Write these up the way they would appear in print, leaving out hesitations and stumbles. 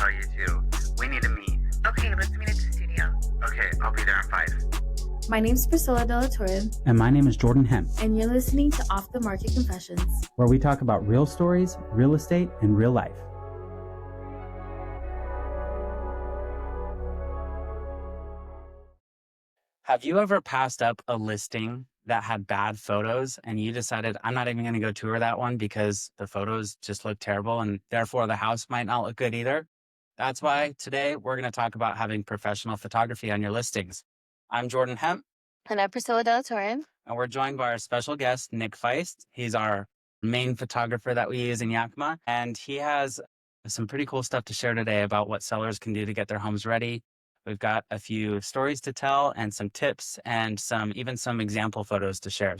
tell you to. We need to meet. Okay, let's meet at the studio. Okay, I'll be there in 5. My name's Pricila de la Torre, And my name is Jordan Hemp, and you're listening to Off the Market Confessions, where we talk about real stories, real estate, and real life. Have you ever passed up a listing that had bad photos and you decided, I'm not even going to go tour that one because the photos just look terrible and therefore the house might not look good either? That's why today we're going to talk about having professional photography on your listings. I'm Jordan Hemp. and I'm Pricila de la Torre. And we're joined by our special guest, Nic Feist. He's our main photographer that we use in Yakima. And he has some pretty cool stuff to share today about what sellers can do to get their homes ready. We've got a few stories to tell and some tips and even some example photos to share.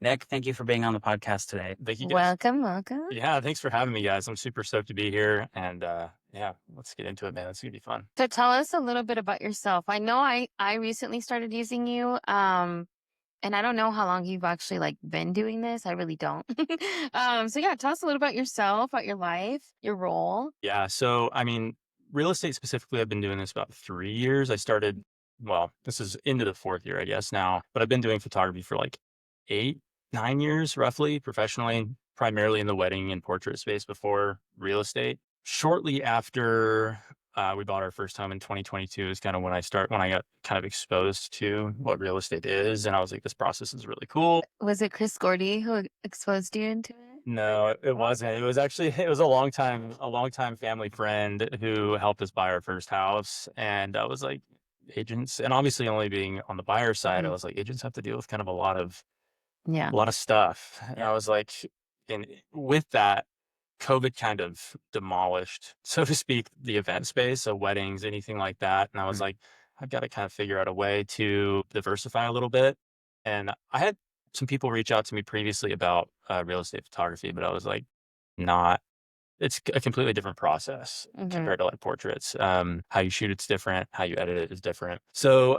Nic, thank you for being on the podcast today. Thank you, guys. Welcome. Yeah, thanks for having me, guys. I'm super stoked to be here. And yeah, let's get into it, man. It's going to be fun. So tell us a little bit about yourself. I know I recently started using you, and I don't know how long you've actually been doing this. I really don't. So yeah, tell us a little about yourself, about your life, your role. Yeah, so real estate specifically, I've been doing this about 3 years. I started, this is into the 4th year, I guess now, but I've been doing photography for 8, 9 years roughly, professionally, primarily in the wedding and portrait space before real estate. Shortly after we bought our first home in 2022 is kind of when I got kind of exposed to what real estate is. And I was like, this process is really cool. Was it Chris Gordy who exposed you into it? No, it wasn't. It was a long time family friend who helped us buy our first house. And I was like, agents, and obviously only being on the buyer side, I was like, agents have to deal with kind of a lot of stuff. And I was like, and with that, COVID kind of demolished, so to speak, the event space, so weddings, anything like that. And I was like, I've got to kind of figure out a way to diversify a little bit. And I had some people reach out to me previously about real estate photography, but I was like, it's a completely different process compared to portraits. How you shoot, it's different. How you edit it is different. So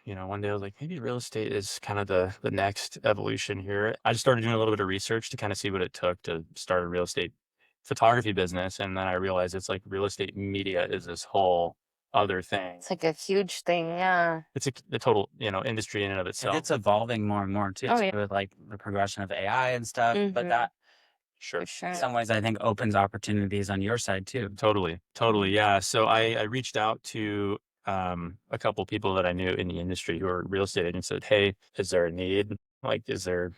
one day I was like, maybe real estate is kind of the next evolution here. I just started doing a little bit of research to kind of see what it took to start a real estate photography business. And then I realized it's real estate media is this whole other thing. It's a huge thing. Yeah. It's the total, industry in and of itself. And it's evolving more and more too, with the progression of AI and stuff. But that, Sure. in some ways, I think opens opportunities on your side too. Totally. Yeah. So I reached out to a couple people that I knew in the industry who are real estate agents, said, hey, is there a need? Is there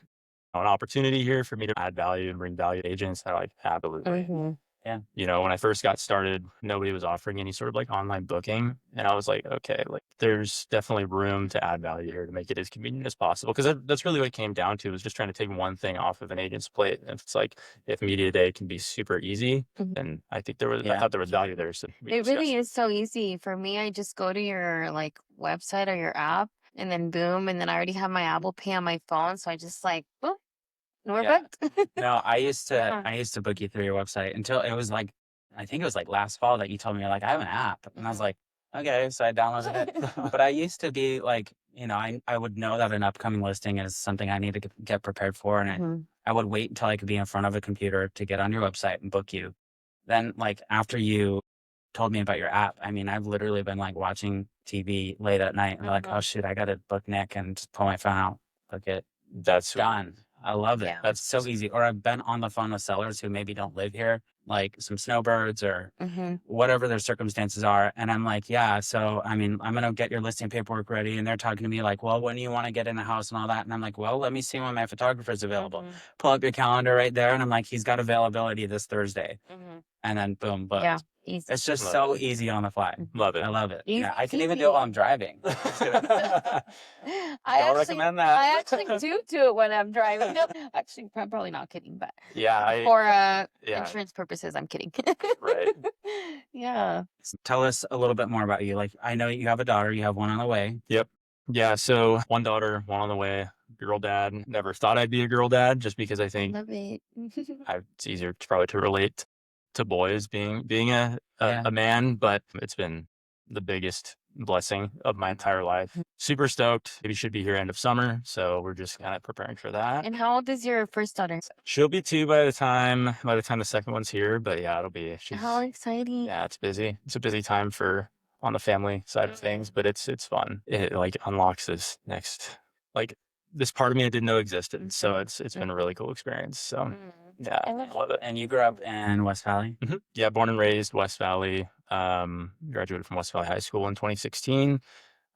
an opportunity here for me to add value and bring value to agents? And I'm like, absolutely. Yeah. When I first got started, nobody was offering any sort of online booking. And I was like, okay, there's definitely room to add value here to make it as convenient as possible. Because that's really what it came down to, was just trying to take one thing off of an agent's plate. And it's if media day can be super easy, then I think I thought there was value there. So it really is so easy. For me, I just go to your website or your app, and then boom, and then I already have my Apple Pay on my phone. So I just boom. We're booked. No, I used to book you through your website until it was I think it was last fall that you told me I have an app. And I was like, okay, so I downloaded it. But I used to be I would know that an upcoming listing is something I need to get prepared for. And I would wait until I could be in front of a computer to get on your website and book you. Then after you told me about your app, I've literally been watching TV late at night and oh shoot, I got to book Nic, and just pull my phone out, book it. That's done. I love it. Yeah. That's so easy. Or I've been on the phone with sellers who maybe don't live here, some snowbirds or whatever their circumstances are. And I'm like, yeah, so, I'm going to get your listing paperwork ready. And they're talking to me well, when do you want to get in the house and all that? And I'm like, well, let me see when my photographer's available. Pull up your calendar right there. And I'm like, he's got availability this Thursday. And then boom, booked. Yeah. Easy. It's just so easy on the fly. Love it. I love it. Easy, Yeah, I can even do it while I'm driving. Don't recommend that. I actually do it when I'm driving. No, actually, I'm probably not kidding, but yeah, for insurance purposes, I'm kidding. Right. Yeah. Tell us a little bit more about you. I know you have a daughter. You have one on the way. Yep. Yeah. So one daughter, one on the way. Girl dad. Never thought I'd be a girl dad, just because I think Love it. it's easier probably to relate to boys being a man, but it's been the biggest blessing of my entire life. Super stoked. Maybe should be here end of summer. So we're just kind of preparing for that. And how old is your first daughter? She'll be 2 by the time the second one's here. But yeah, How exciting. yeah, it's busy. It's a busy time on the family side of things, but it's fun. It like unlocks this part of me I didn't know existed. So it's been a really cool experience. So yeah, I love it. And you grew up in West Valley? Yeah, born and raised West Valley. Graduated from West Valley High School in 2016.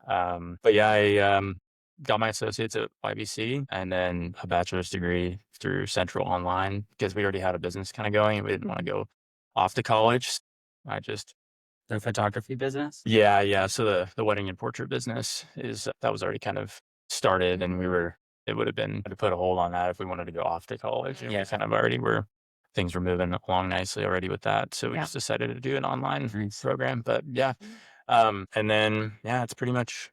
But yeah, I got my associates at YBC and then a bachelor's degree through Central Online because we already had a business kind of going. We didn't want to go off to college. The photography business? Yeah. So the wedding and portrait business that was already kind of started, and it would have been to put a hold on that if we wanted to go off to college. And we kind of already things were moving along nicely already with that. So we just decided to do an online program. But yeah. And then it's pretty much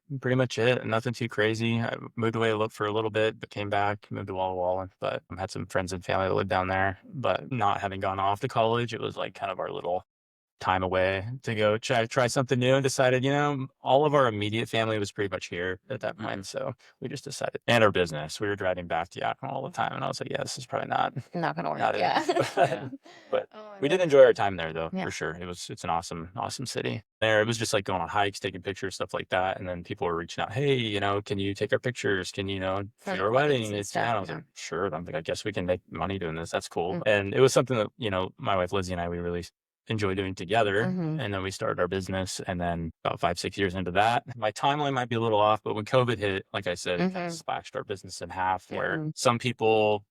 it. Nothing too crazy. I moved away for a little bit, but came back, moved to Walla Walla. But I had some friends and family that lived down there. But not having gone off to college, it was like kind of our little time away to go try something new, and decided, all of our immediate family was pretty much here at that point. So we just decided, and our business, we were driving back to Yakima all the time. And I was like, yeah, this is probably not gonna work. not it. Yeah. But we did enjoy our time there though, for sure. It's an awesome city there. It was just like going on hikes, taking pictures, stuff like that. And then people were reaching out, hey, can you take our pictures? Can you, for your wedding? And I was like, sure. I'm like, I guess we can make money doing this. That's cool. And it was something that, my wife Lizzie and I, we really enjoy doing together. And then we started our business, and then about 5-6 years into that, my timeline might be a little off, but when COVID hit, like I said, it kind of slashed our business in half, where some people,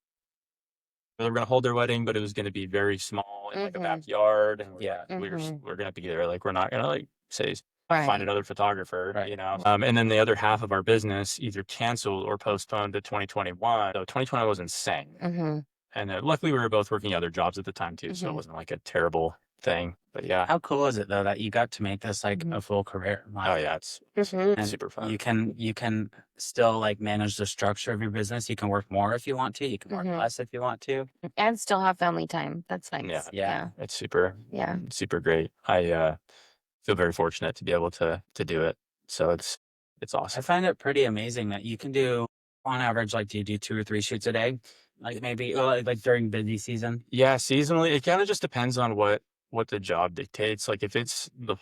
they were going to hold their wedding, but it was going to be very small in like a backyard. And we're going to be there. Like, we're not going to like say, find another photographer, and then the other half of our business either canceled or postponed to 2021. So 2020 was insane. And luckily we were both working other jobs at the time too. So it wasn't like a terrible thing, but yeah. How cool is it though that you got to make this like a full career? Oh yeah, it's and super fun. You can still like manage the structure of your business. You can work more if you want to. You can work less if you want to, and still have family time. That's nice. Yeah. It's super great. I feel very fortunate to be able to do it. So it's awesome. I find it pretty amazing that you can do, on average, like, do you do 2 or 3 shoots a day? Like maybe like during busy season? Yeah, seasonally. It kind of just depends on what the job dictates. Like if it's the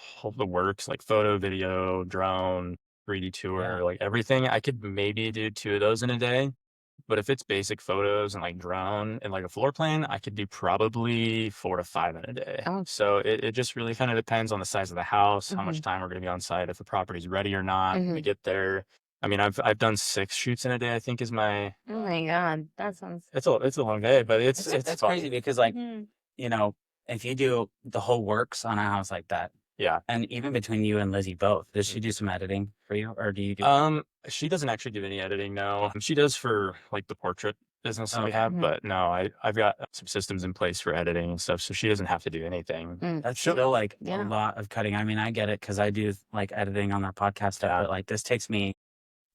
works, like photo, video, drone, 3D tour, like everything, I could maybe do 2 of those in a day. But if it's basic photos and like drone and like a floor plan, I could do probably 4 to 5 in a day. So it just really kind of depends on the size of the house, how much time we're going to be on site, if the property's ready or not. When we get there. I mean, I've done 6 shoots in a day, I think is my. Oh my God. That sounds. It's a long day, but it's crazy because like, if you do the whole works on a house like that. Yeah. And even between you and Lizzie both, does she do some editing for you, or do you do? She doesn't actually do any editing, no. She does for like the portrait business that we have, but no, I've got some systems in place for editing and stuff, so she doesn't have to do anything. That's still like a lot of cutting. I mean, I get it because I do like editing on our podcast stuff, but like this takes me,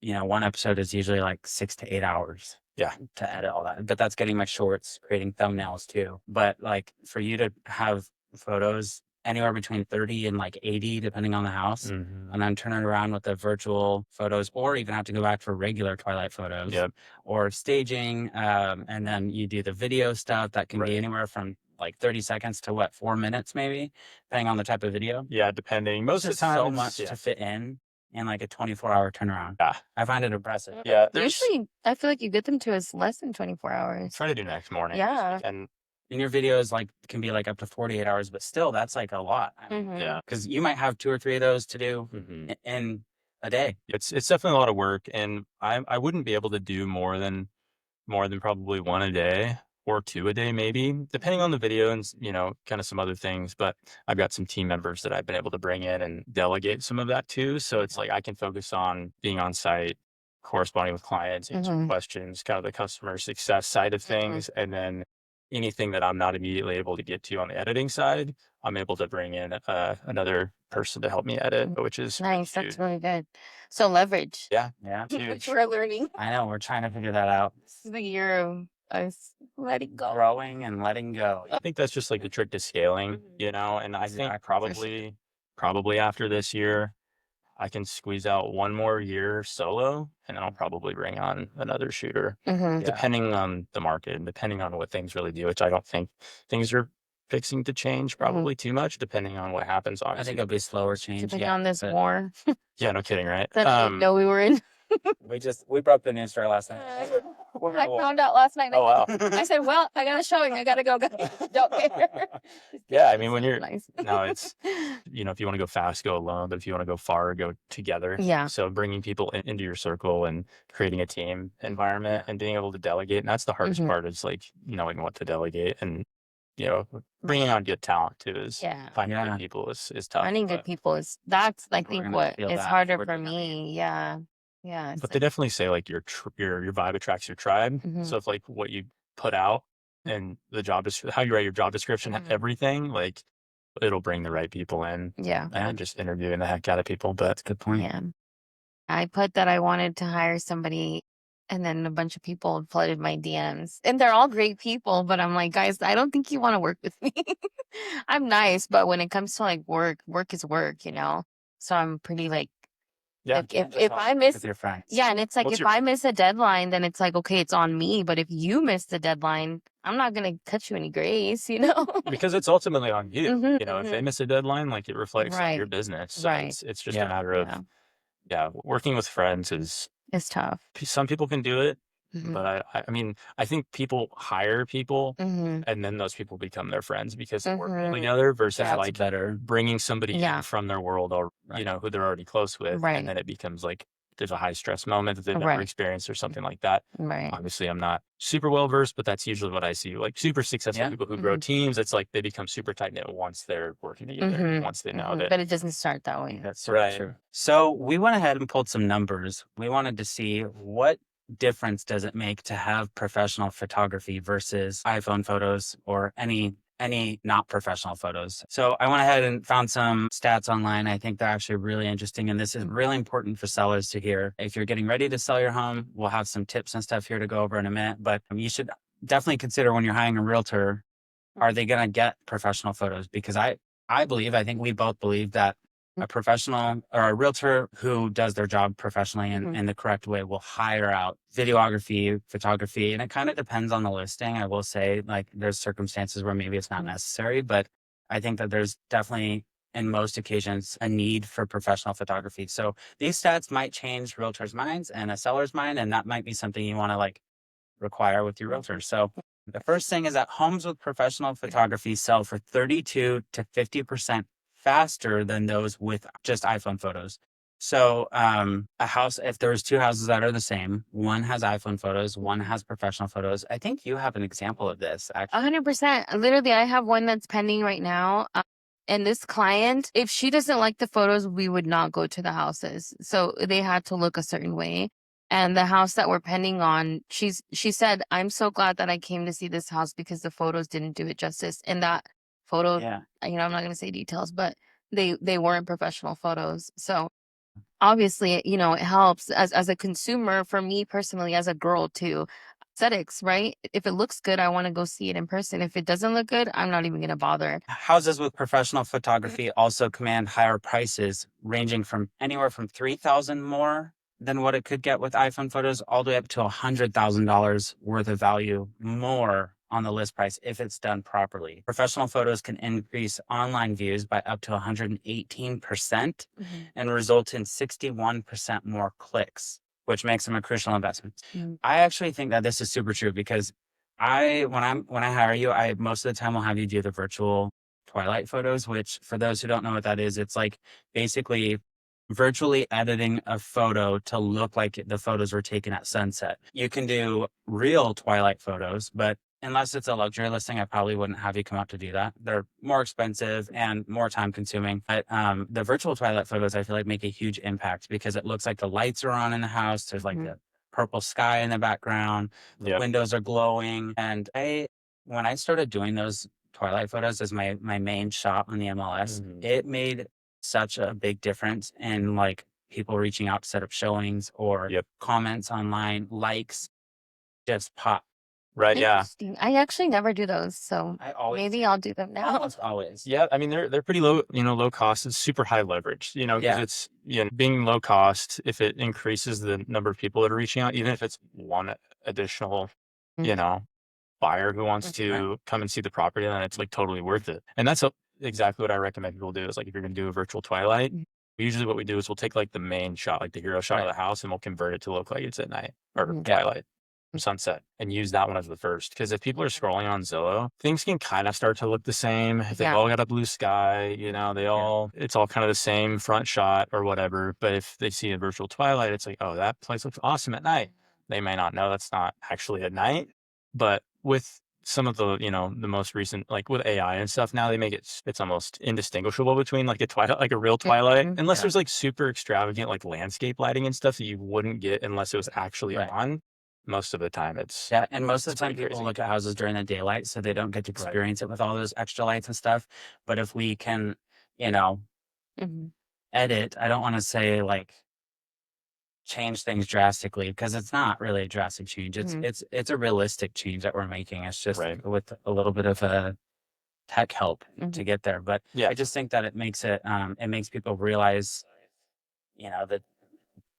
one episode is usually like 6 to 8 hours. Yeah. To edit all that. But that's getting my shorts, creating thumbnails too. But like for you to have photos anywhere between 30 and like 80, depending on the house, and then turn it around with the virtual photos, or even have to go back for regular twilight photos, or staging. And then you do the video stuff that can be anywhere from like 30 seconds to 4 minutes, maybe, depending on the type of video. Yeah, depending. Most of the time, so much to fit in like a 24-hour turnaround. Yeah. I find it impressive. Yeah. Usually, I feel like you get them to us less than 24 hours. Try to do next morning. Yeah. And your videos can be like up to 48 hours, but still that's like a lot. Yeah. Because you might have 2 or 3 of those to do in a day. It's definitely a lot of work, and I wouldn't be able to do more than probably 1 a day. Or 2 a day, maybe, depending on the video and, kind of some other things. But I've got some team members that I've been able to bring in and delegate some of that too. So it's like I can focus on being on site, corresponding with clients, answering questions, kind of the customer success side of things. And then anything that I'm not immediately able to get to on the editing side, I'm able to bring in another person to help me edit, which is nice. That's really good. So leverage. Yeah. Which we're learning. I know. We're trying to figure that out. This is the year of us letting go. Growing and letting go. I think that's just like the trick to scaling, and I think I probably after this year, I can squeeze out one more year solo, and then I'll probably bring on another shooter, Mm-hmm. depending on the market and depending on what things really do, which I don't think things are fixing to change probably too much, depending on what happens. I think Obviously, it'll be slower change. Depending Yeah. on this But war yeah, no kidding, right? that I didn't know we were in. we broke the news story last night. I found out last night. Oh wow. I said, "Well, I got a showing. I gotta go. Guys. Don't care." Yeah, I mean, when you're Nice. no, it's if you want to go fast, go alone, but if you want to go far, go together. Yeah. So bringing people into your circle and creating a team environment and being able to delegate, and that's the hardest Mhm. part is like knowing what to delegate, and bringing on good talent too is Yeah. finding Yeah. good people is tough. Finding good But, people that's I We're think gonna what feel is that harder for for the me. Yeah. Yeah. It's but they definitely say like your vibe attracts your tribe. Mhm. So if like what you put out and the how you write your job description, Mhm. everything, like it'll bring the right people in. yeah. And just interviewing the heck out of people. But Good point. Yeah. I put that I wanted to hire somebody, and then a bunch of people flooded my DMs. And they're all great people, but I'm like, guys, I don't think you want to work with me. I'm nice, but when it comes to like work is work, So I'm pretty like, yeah, if I miss, With your friends. yeah, and it's like What's if I miss a deadline, then it's like, okay, it's on me. But if you miss the deadline, I'm not gonna cut you any grace, because it's ultimately on you. Mhm, If they miss a deadline, like it reflects on your Right. business. So Right. it's just a Yeah. matter of working with friends is It's tough. some people can do it, Mhm. but I mean I think people hire people Mhm. and then those people become their friends because they work well Mhm. together versus Yeah. like better. bringing somebody Yeah. in from their world or Right. who they're already close with, Right. and then it becomes like there's a high stress moment that they've never Right. experienced or something like that. Right. Obviously, I'm not super well versed, but that's usually what I see. Like super successful Yeah. people who grow Mhm. teams, it's like they become super tight knit once they're working together, once they know that. But it doesn't start that way. That's sort of Right. true. So we went ahead and pulled some numbers. We wanted to see what difference does it make to have professional photography versus iPhone photos or any not professional photos. So I went ahead and found some stats online. I think they're actually really interesting. And this is really important for sellers to hear. If you're getting ready to sell your home, we'll have some tips and stuff here to go over in a minute. But you should definitely consider when you're hiring a realtor, are they going to get professional photos? Because I think we both believe that a professional or a realtor who does their job professionally and in the correct way will hire out videography, photography, and it kind of depends on the listing. I will say, like, there's circumstances where maybe it's not necessary, but I think that there's definitely, in most occasions, a need for professional photography. So these stats might change realtors' minds and a seller's mind, and that might be something you want to like require with your realtor. So the first thing is that homes with professional photography sell for 32 to 50% faster than those with just iPhone photos. So a house, if there's two houses that are the same, one has iPhone photos, one has professional photos. I think you have an example of this, actually. 100%. Literally, I have one that's pending right now. And this client, if she doesn't like the photos, we would not go to the houses. So they had to look a certain way. And the house that we're pending on, she said, "I'm so glad that I came to see this house because the photos didn't do it justice." And that photo, Yeah. I'm not going to say details, but they weren't professional photos. So obviously, it helps as a consumer, for me personally, as a girl too. Aesthetics, right? If it looks good, I want to go see it in person. If it doesn't look good, I'm not even going to bother. Houses with professional photography also command higher prices, ranging from anywhere from $3,000 more than what it could get with iPhone photos, all the way up to $100,000 worth of value more on the list price if it's done properly. Professional photos can increase online views by up to 118% and result in 61% more clicks, which makes them a crucial investment. I actually think that this is super true because when I hire you, I most of the time will have you do the virtual twilight photos, which for those who don't know what that is, it's like basically virtually editing a photo to look like the photos were taken at sunset. You can do real twilight photos, but unless it's a luxury listing, I probably wouldn't have you come out to do that. They're more expensive and more time consuming. But the virtual twilight photos, I feel like make a huge impact because it looks like the lights are on in the house. There's like the purple sky in the background. The windows are glowing. And when I started doing those twilight photos as my main shot on the MLS, it made such a big difference in like people reaching out to set up showings or comments online, likes just pop Right. Yeah. Interesting. I actually never do those, so I always maybe I'll do them now. almost always. Yeah. I mean, they're pretty low, low cost. It's super high leverage, because Yeah. it's, being low cost, if it increases the number of people that are reaching out, even if it's one additional, Mhm. you know, buyer who wants Mhm. to come and see the property, then it's like totally worth it. And that's exactly what I recommend people do is like, if you're going to do a virtual twilight, Mhm. usually what we do is we'll take like the main shot, like the hero shot of Right. the house, and we'll convert it to look like it's at night or Mhm. twilight or sunset, and use that one as the first. Because if people are scrolling on Zillow, things can kind of start to look the same. If they've Yeah. all got a blue sky, it's all kind of the same front shot or whatever. But if they see a virtual twilight, it's like, oh, that place looks awesome at night. They may not know that's not actually at night, but with some of the, the most recent, like with AI and stuff now, they make it's almost indistinguishable between like a twilight, like a real twilight, Mhm. unless Yeah. there's like super extravagant, like landscape lighting and stuff that you wouldn't get unless it was actually Right. on. Most of the time it's, Yeah, and most of the it's time pretty people crazy. look at houses during the daylight, so they don't get to Right. experience it with all those extra lights and stuff. But if we can, you know, Mhm. edit, I don't want to say like change things drastically because it's not really a drastic change. It's Mhm. it's a realistic change that we're making. It's just Right. with a little bit of a tech help to Mhm. get there. But Yeah. I just think that it makes people realize, the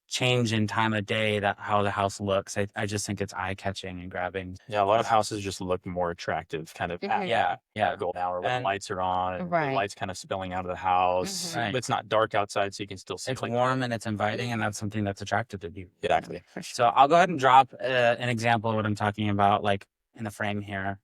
change in time of day, that how the house looks. I just think it's eye catching and grabbing. Yeah, a lot of houses just look more attractive kind of at Mhm. Yeah. golden hour when And the lights are on and the Right. lights kind of spilling out of the house. Mhm. Right. But it's not dark outside, so you can still see It's like warm and it's inviting, and that's something that's attractive to people. exactly. For sure. So I'll go ahead and drop an example of what I'm talking about, like in the frame here,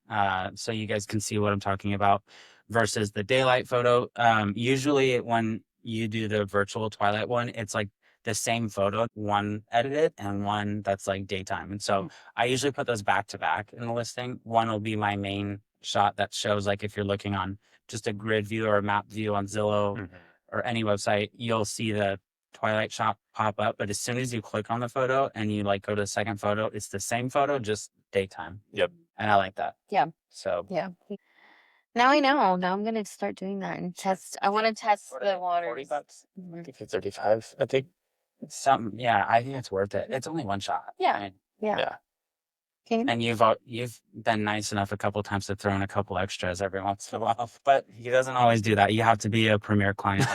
so you guys can see what I'm talking about versus the daylight photo. Usually when you do the virtual twilight one, it's like the same photo, one edited and one that's like daytime. And so I usually put those back to back in the listing. One will be my main shot that shows, like, if you're looking on just a grid view or a map view on Zillow Mhm. or any website, you'll see the twilight shot pop up. But as soon as you click on the photo and you like go to the second photo, it's the same photo, just daytime. Yep. And I like that. Yeah. So Yeah. Now I know. Now I'm gonna start doing that and test. I want to test the waters. $40. I think it's 35. I think. Something, yeah, I think it's worth it. It's only one shot. Yeah. I mean, Yeah. Yeah. Okay. and you've been nice enough a couple times to throw in a couple extras every once in a while, but he doesn't always do that. You have to be a premier client.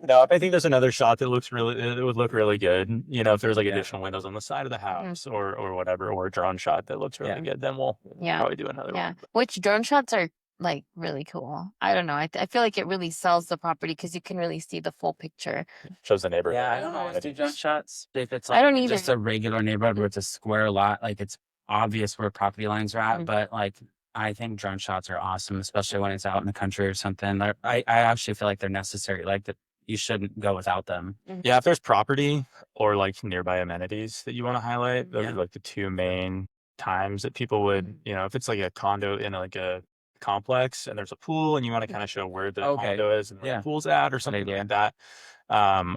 No, if I think there's another shot that it would look really good. If there's like Yeah. additional windows on the side of the house or whatever, or a drone shot that looks really good, then we'll Yeah. probably do another Yeah. one. Which drone shots are like really cool. I don't know. I feel like it really sells the property because you can really see the full picture. Shows the neighborhood. Yeah, I don't always do drone shots. If it's I like don't either. just a regular neighborhood where it's a square lot, like it's obvious where property lines are at, Mhm. but like I think drone shots are awesome, especially when it's out in the country or something. I actually feel like they're necessary. Like that you shouldn't go without them. Yeah, if there's property or like nearby amenities that you want to highlight, those Yeah. are like the two main times that people would, if it's like a condo in like a complex and there's a pool and you want to kind of show where the Okay. condo is and where Yeah. the pool's at or something idea. like that.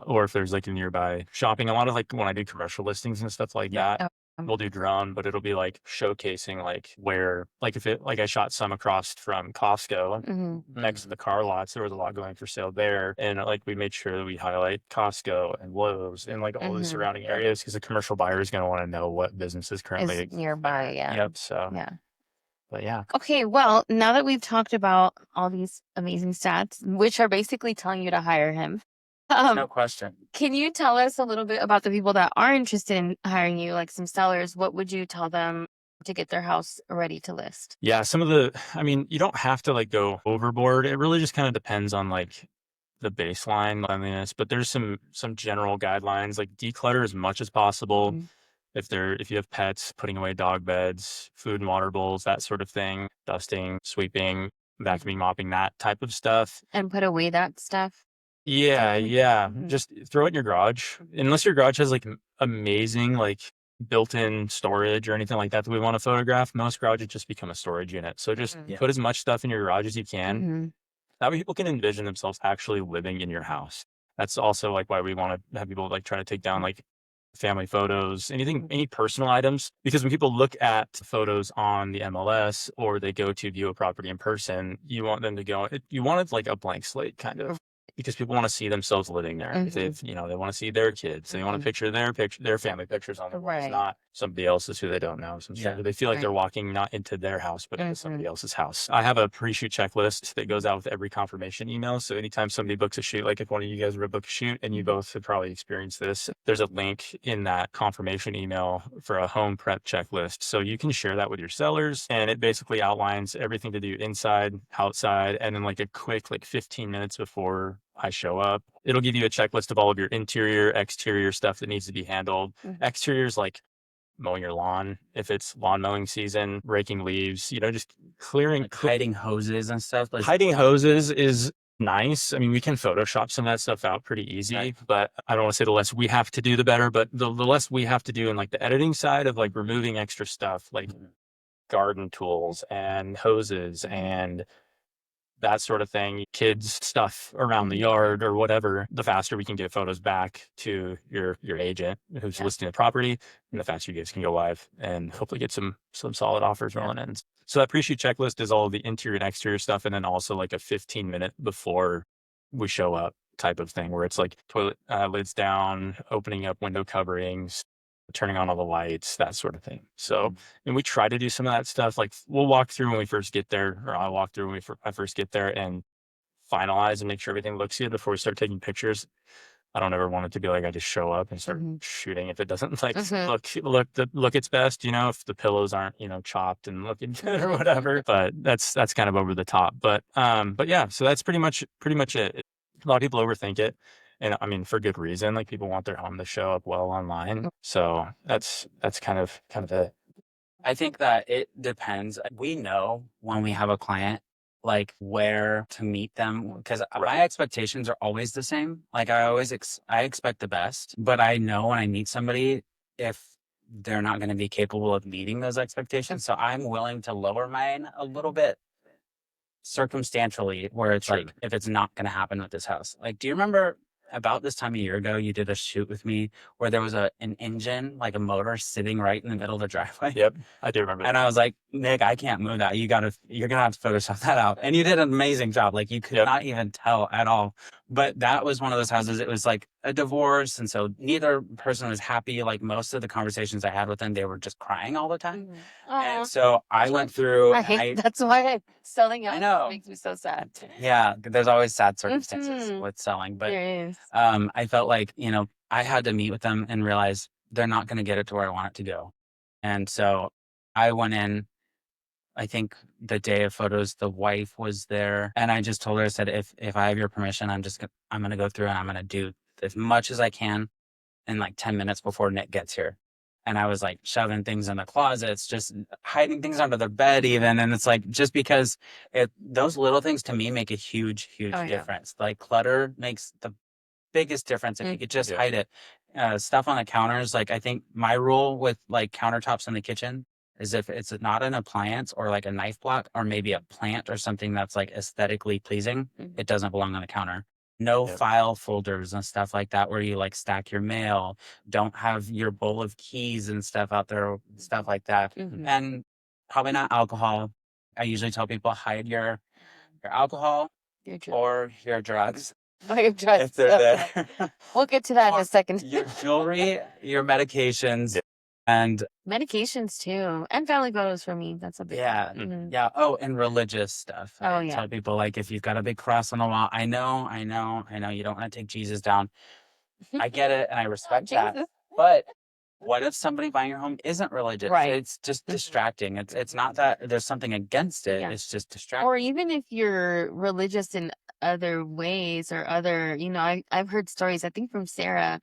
Or if there's like a nearby shopping, a lot of like when I do commercial listings and stuff like Yeah. that, we'll do drone, but it'll be like showcasing like where, like I shot some across from Costco Mhm. next to the car lots. There was a lot going for sale there. And like we made sure that we highlight Costco and Lowe's and like all the Mhm. surrounding areas because the commercial buyer is going to want to know what businesses currently Is nearby. Yeah. Yep. So, Yeah. but yeah. Okay, well, now that we've talked about all these amazing stats, which are basically telling you to hire him, No question. can you tell us a little bit about the people that are interested in hiring you, like some sellers? What would you tell them to get their house ready to list? Yeah. You don't have to like go overboard. It really just kind of depends on like the baseline cleanliness, but there's some general guidelines like declutter as much as possible. Mhm. If you have pets, putting away dog beds, food and water bowls, that sort of thing, dusting, sweeping, vacuuming, mopping, that type of stuff. And put away that stuff. Yeah, yeah. Mhm. Just throw it in your garage. Unless your garage has like amazing like built-in storage or anything like that we want to photograph, most garages just become a storage unit. So just Mhm. put as much stuff in your garage as you can. Mhm. That way people can envision themselves actually living in your house. That's also like why we want to have people like try to take down like family photos, any personal items, because when people look at photos on the MLS or they go to view a property in person, you want them to you want it like a blank slate kind of. because people want to see themselves living there. Mhm. If they want to see their kids, they want to picture their family pictures on the walls, Right. not somebody else's who they don't know. Some stranger. They feel like they're Right. walking not into their house, but into somebody Mhm. else's house. I have a pre-shoot checklist that goes out with every confirmation email. So anytime somebody books a shoot, like if one of you guys were to book a shoot, and you Mhm. both have probably experienced this, there's a link in that confirmation email for a home prep checklist. So you can share that with your sellers, and it basically outlines everything to do inside, outside, and then like a quick 15 minutes before I show up, it'll give you a checklist of all of your interior, exterior stuff that needs to be handled. Mhm. Exteriors like mowing your lawn, if it's lawn mowing season, raking leaves, just clearing, Like hiding hoses and stuff. Like, hiding hoses is nice. I mean, we can Photoshop some of that stuff out pretty easy, Right. but I don't want to say the less we have to do, the better. But the less we have to do in the editing side of removing extra stuff, like garden tools and hoses and that sort of thing, kids stuff around the yard or whatever, the faster we can get photos back to your agent who's listing the property, and the faster you guys can go live and hopefully get some solid offers rolling in. So that pre-shoot checklist is all of the interior and exterior stuff, and then also a 15-minute before we show up type of thing, where it's toilet lids down, opening up window coverings, turning on all the lights, that sort of thing. So, and we try to do some of that stuff. We'll walk through when we first get there, or I'll walk through when I first get there and finalize and make sure everything looks good before we start taking pictures. I don't ever want it to be I just show up and start shooting if it doesn't look its best, if the pillows aren't, chopped and looking good or whatever. But that's kind of over the top. But yeah, so that's pretty much it. A lot of people overthink it. And I mean, for good reason. People want their home to show up well online. So that's kind of it. I think that it depends. We know when we have a client, where to meet them, because my expectations are always the same. I expect the best, but I know when I meet somebody, if they're not going to be capable of meeting those expectations. So I'm willing to lower mine a little bit circumstantially, where it's if it's not going to happen with this house. Do you remember about this time a year ago, you did a shoot with me where there was an engine, a motor sitting right in the middle of the driveway? Yep, I do remember. And I was like, Nick, I can't move that. You're going to have to Photoshop that out. And you did an amazing job. You could not even tell at all. But that was one of those houses. It was a divorce. And so neither person was happy. Most of the conversations I had with them, they were just crying all the time. And so I went through. That's why selling I know. makes me so sad. Yeah, there's always sad circumstances with selling. But There is. I felt I had to meet with them and realize they're not going to get it to where I want it to go. And so I went in, I think the day of photos, the wife was there, and I just told her, I said, if I have your permission, I'm going to go through and I'm going to do as much as I can in 10 minutes before Nick gets here. And I was shoving things in the closets, just hiding things under the bed even. And it's just because those little things to me make a huge, huge difference. Clutter makes the biggest difference if you could just hide it. Stuff on the counters, I think my rule with countertops in the kitchen is if it's not an appliance or a knife block or maybe a plant or something that's aesthetically pleasing, it doesn't belong on the counter. No file folders and stuff like that where you stack your mail. Don't have your bowl of keys and stuff out there, stuff like that. And probably not alcohol. I usually tell people hide your alcohol or your drugs. Oh, your drugs. If they're there. We'll get to that in a second. Your jewelry, your medications, and medications too, and family photos for me. That's a big one. Yeah. Oh, and religious stuff. Oh, I tell people if you've got a big cross on the wall, I know you don't want to take Jesus down. I get it, and I respect that. But what if somebody buying your home isn't religious? Right. It's just distracting. It's not that there's something against it. It's just distracting. Or even if you're religious in other ways or other, I've heard stories, I think from Sarah,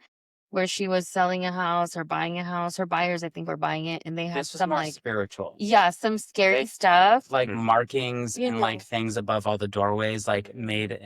where she was selling a house or buying a house. Her buyers, I think, were buying it, and they had some spiritual. Yeah, some scary stuff. Markings and things above all the doorways, made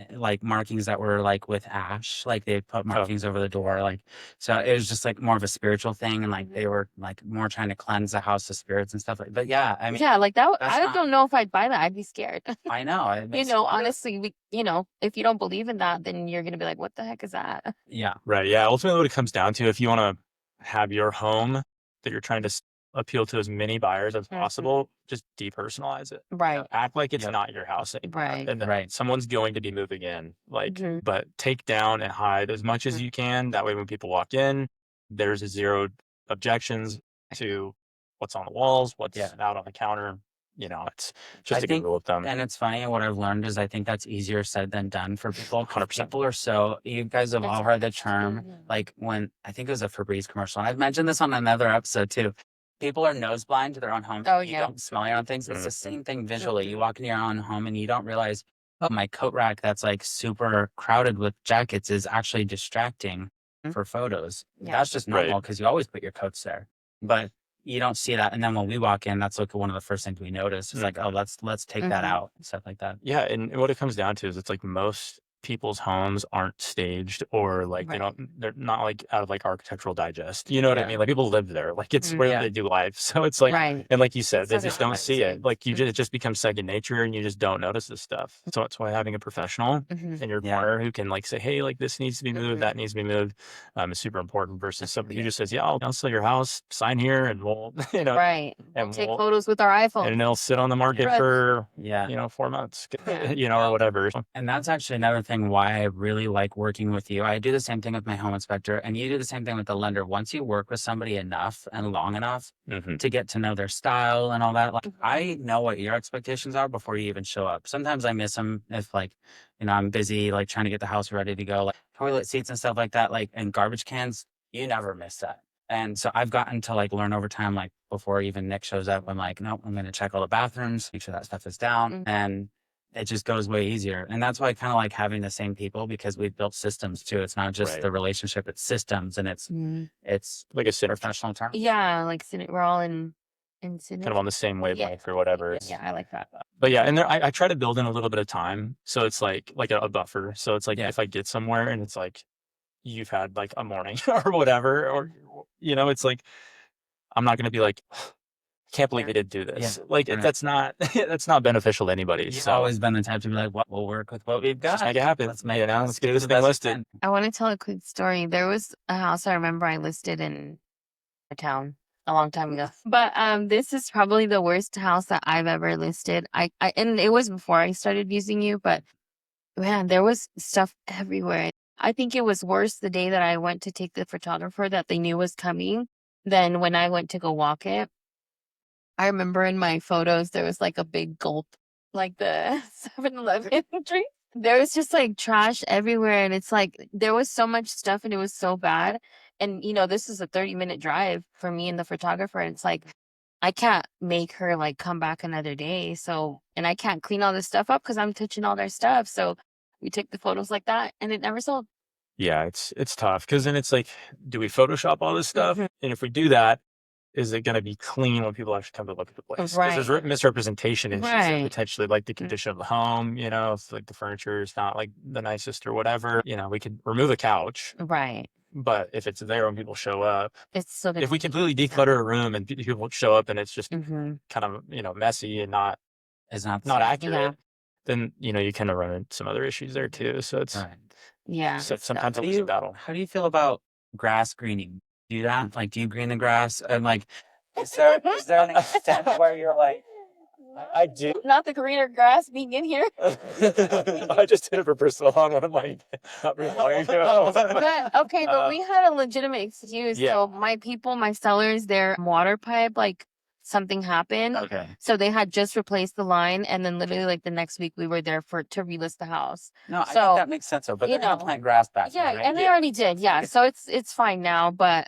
markings that were with ash. They put markings over the door. So it was just more of a spiritual thing, and they were more trying to cleanse the house of spirits and stuff. But yeah, I mean, yeah, that. I don't know if I'd buy that. I'd be scared. I know. Honestly, if you don't believe in that, then you're gonna be like, what the heck is that? Yeah. Right. Yeah. Ultimately, what it comes down to, if you want to have your home that you're trying to appeal to as many buyers as Mhm. possible, just depersonalize it. Right. Act like it's Yep. not your house anymore. Right. And then Right. someone's going to be moving in. Like, Mhm. but take down and hide as much as Mhm. you can. That way when people walk in, there's zero objections to what's on the walls, what's Yeah. out on the counter. It's I just a good think, rule of thumb. and it's funny, what I've learned is I think that's easier said than done for people. 100%. People are so, you guys have That's all heard the true. term, like when, I think it was a Febreze commercial, and I've mentioned this on another episode too. People are nose blind to their own home. Oh, You yeah. don't smell your own things. It's the Mhm. same thing visually. You walk into your own home and you don't realize, oh, my coat rack that's like super crowded with jackets is actually distracting for photos. Yeah. That's just Right. normal because you always put your coats there. But you don't see that. And then when we walk in, that's like one of the first things we notice. It's like, oh, let's take that Mhm. out and stuff like that. Yeah, and what it comes down to is it's like most people's homes aren't staged, or like Right. they're not like out of like Architectural Digest. You know what I Yeah. mean? Like people live there. Like it's Mhm. where Yeah. they do life. So it's like, Right. and like you said, It's they so just don't different. see it. Like Mhm. it just becomes second nature, and you just don't notice this stuff. So that's why having a professional Mhm. in your Yeah. corner who can like say, hey, like this needs to be moved, Mhm. that needs to be moved, is super important versus somebody who Yeah. just says, yeah, I'll sell your house, sign here, and we'll, Right. We'll and take we'll, photos with our iPhone. and it'll sit on the market Right. for, Yeah. 4 months, Yeah. or whatever. And that's actually another thing why I really like working with you. I do the same thing with my home inspector, and you do the same thing with the lender. Once you work with somebody enough and long enough Mhm. to get to know their style and all that, like Mhm. I know what your expectations are before you even show up. Sometimes I miss them if like, I'm busy, like trying to get the house ready to go, like toilet seats and stuff like that, like, and garbage cans, you never miss that. And so I've gotten to like learn over time, like before even Nick shows up, I'm like, nope, I'm going to check all the bathrooms, make sure that stuff is down. Mhm. And it just goes way easier. And that's why I kind of like having the same people, because we've built systems too. It's not just Right. the relationship, it's systems, and Mhm. it's Like a synergy, professional term. Yeah, like we're all in kind of synergy. on the same wavelength or whatever. Yeah, I like that. But yeah, and there, I try to build in a little bit of time. So it's like a buffer. So it's like Yeah. if I get somewhere and it's like you've had like a morning or whatever, or, it's like, I'm not going to be like, can't believe they did do this. Like right. that's not, that's not beneficial to anybody. You've So always been the type to be like, well, we'll work with what we've got. just make it happen. Let's make it Let's get this the thing best we listed. can. I want to tell a quick story. There was a house I remember I listed in a town a long time ago. But this is probably the worst house that I've ever listed. I and it was before I started using you, but man, there was stuff everywhere. I think it was worse the day that I went to take the photographer that they knew was coming than when I went to go walk it. I remember in my photos there was like a big gulp, like the 7-Eleven drink. There was just like trash everywhere, and it's like there was so much stuff and it was so bad. And this is a 30-minute drive for me and the photographer, and it's like I can't make her like come back another day. So, and I can't clean all this stuff up because I'm touching all their stuff. So we took the photos like that, and it never sold. Yeah, it's tough because then it's like, do we Photoshop all this stuff? Mhm. And if we do that, is it going to be clean when people actually come to look at the place? Because there's misrepresentation issues, and Right. potentially like the condition of the home. If like the furniture is not like the nicest or whatever, we could remove a couch, Right. but if it's there when people show up, It's so if we completely declutter a room and people show up and it's just Mm-hmm. kind of messy and not It's not accurate, Yeah. then you kind of run into some other issues there too. So it's right. Yeah. so sometimes How it's a battle. how do you feel about grass greening? Do you do that? Like, do you green the grass? And like, is there an extent where you're like, I do. Not the greener grass being in here. I just did it for personal. I'm like, not really wanting to. But okay, but we had a legitimate excuse. Yeah. So my sellers, their water pipe, like something happened. okay, So they had just replaced the line, and then literally like the next week we were there to relist the house. no, I So, think that makes sense. Though, but you they're gonna know, plant grass back Yeah, there, right? and they already did. Yeah, so it's fine now, but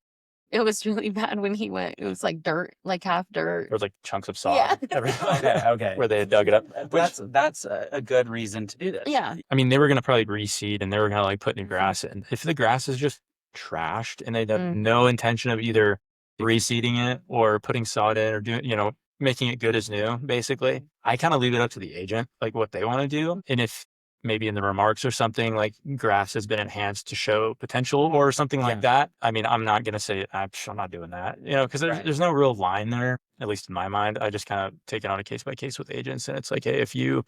it was really bad when he went. It was like dirt, like half dirt. There was like chunks of sod Yeah. everywhere okay. where they had dug it up. That's a good reason to do this. Yeah. I mean, they were going to probably reseed and they were going to like put new Mhm. grass in. If the grass is just trashed and they have Mm. no intention of either reseeding it or putting sod in or doing, making it good as new, basically, I kind of leave it up to the agent, like what they want to do. And if maybe in the remarks or something like grass has been enhanced to show potential or something like that, I mean, I'm not going to say I'm not doing that, because there's no real line there, at least in my mind. I just kind of take it on a case by case with agents. And it's like, hey, if you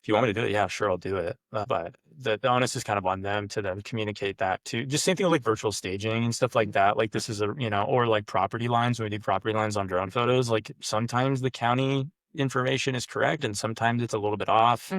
if you want me to do it, yeah, sure, I'll do it. But the onus is kind of on them to then communicate that to just same thing with like virtual staging and stuff like that. Like this is a, or like property lines, when we do property lines on drone photos, like sometimes the county information is correct and sometimes it's a little bit off,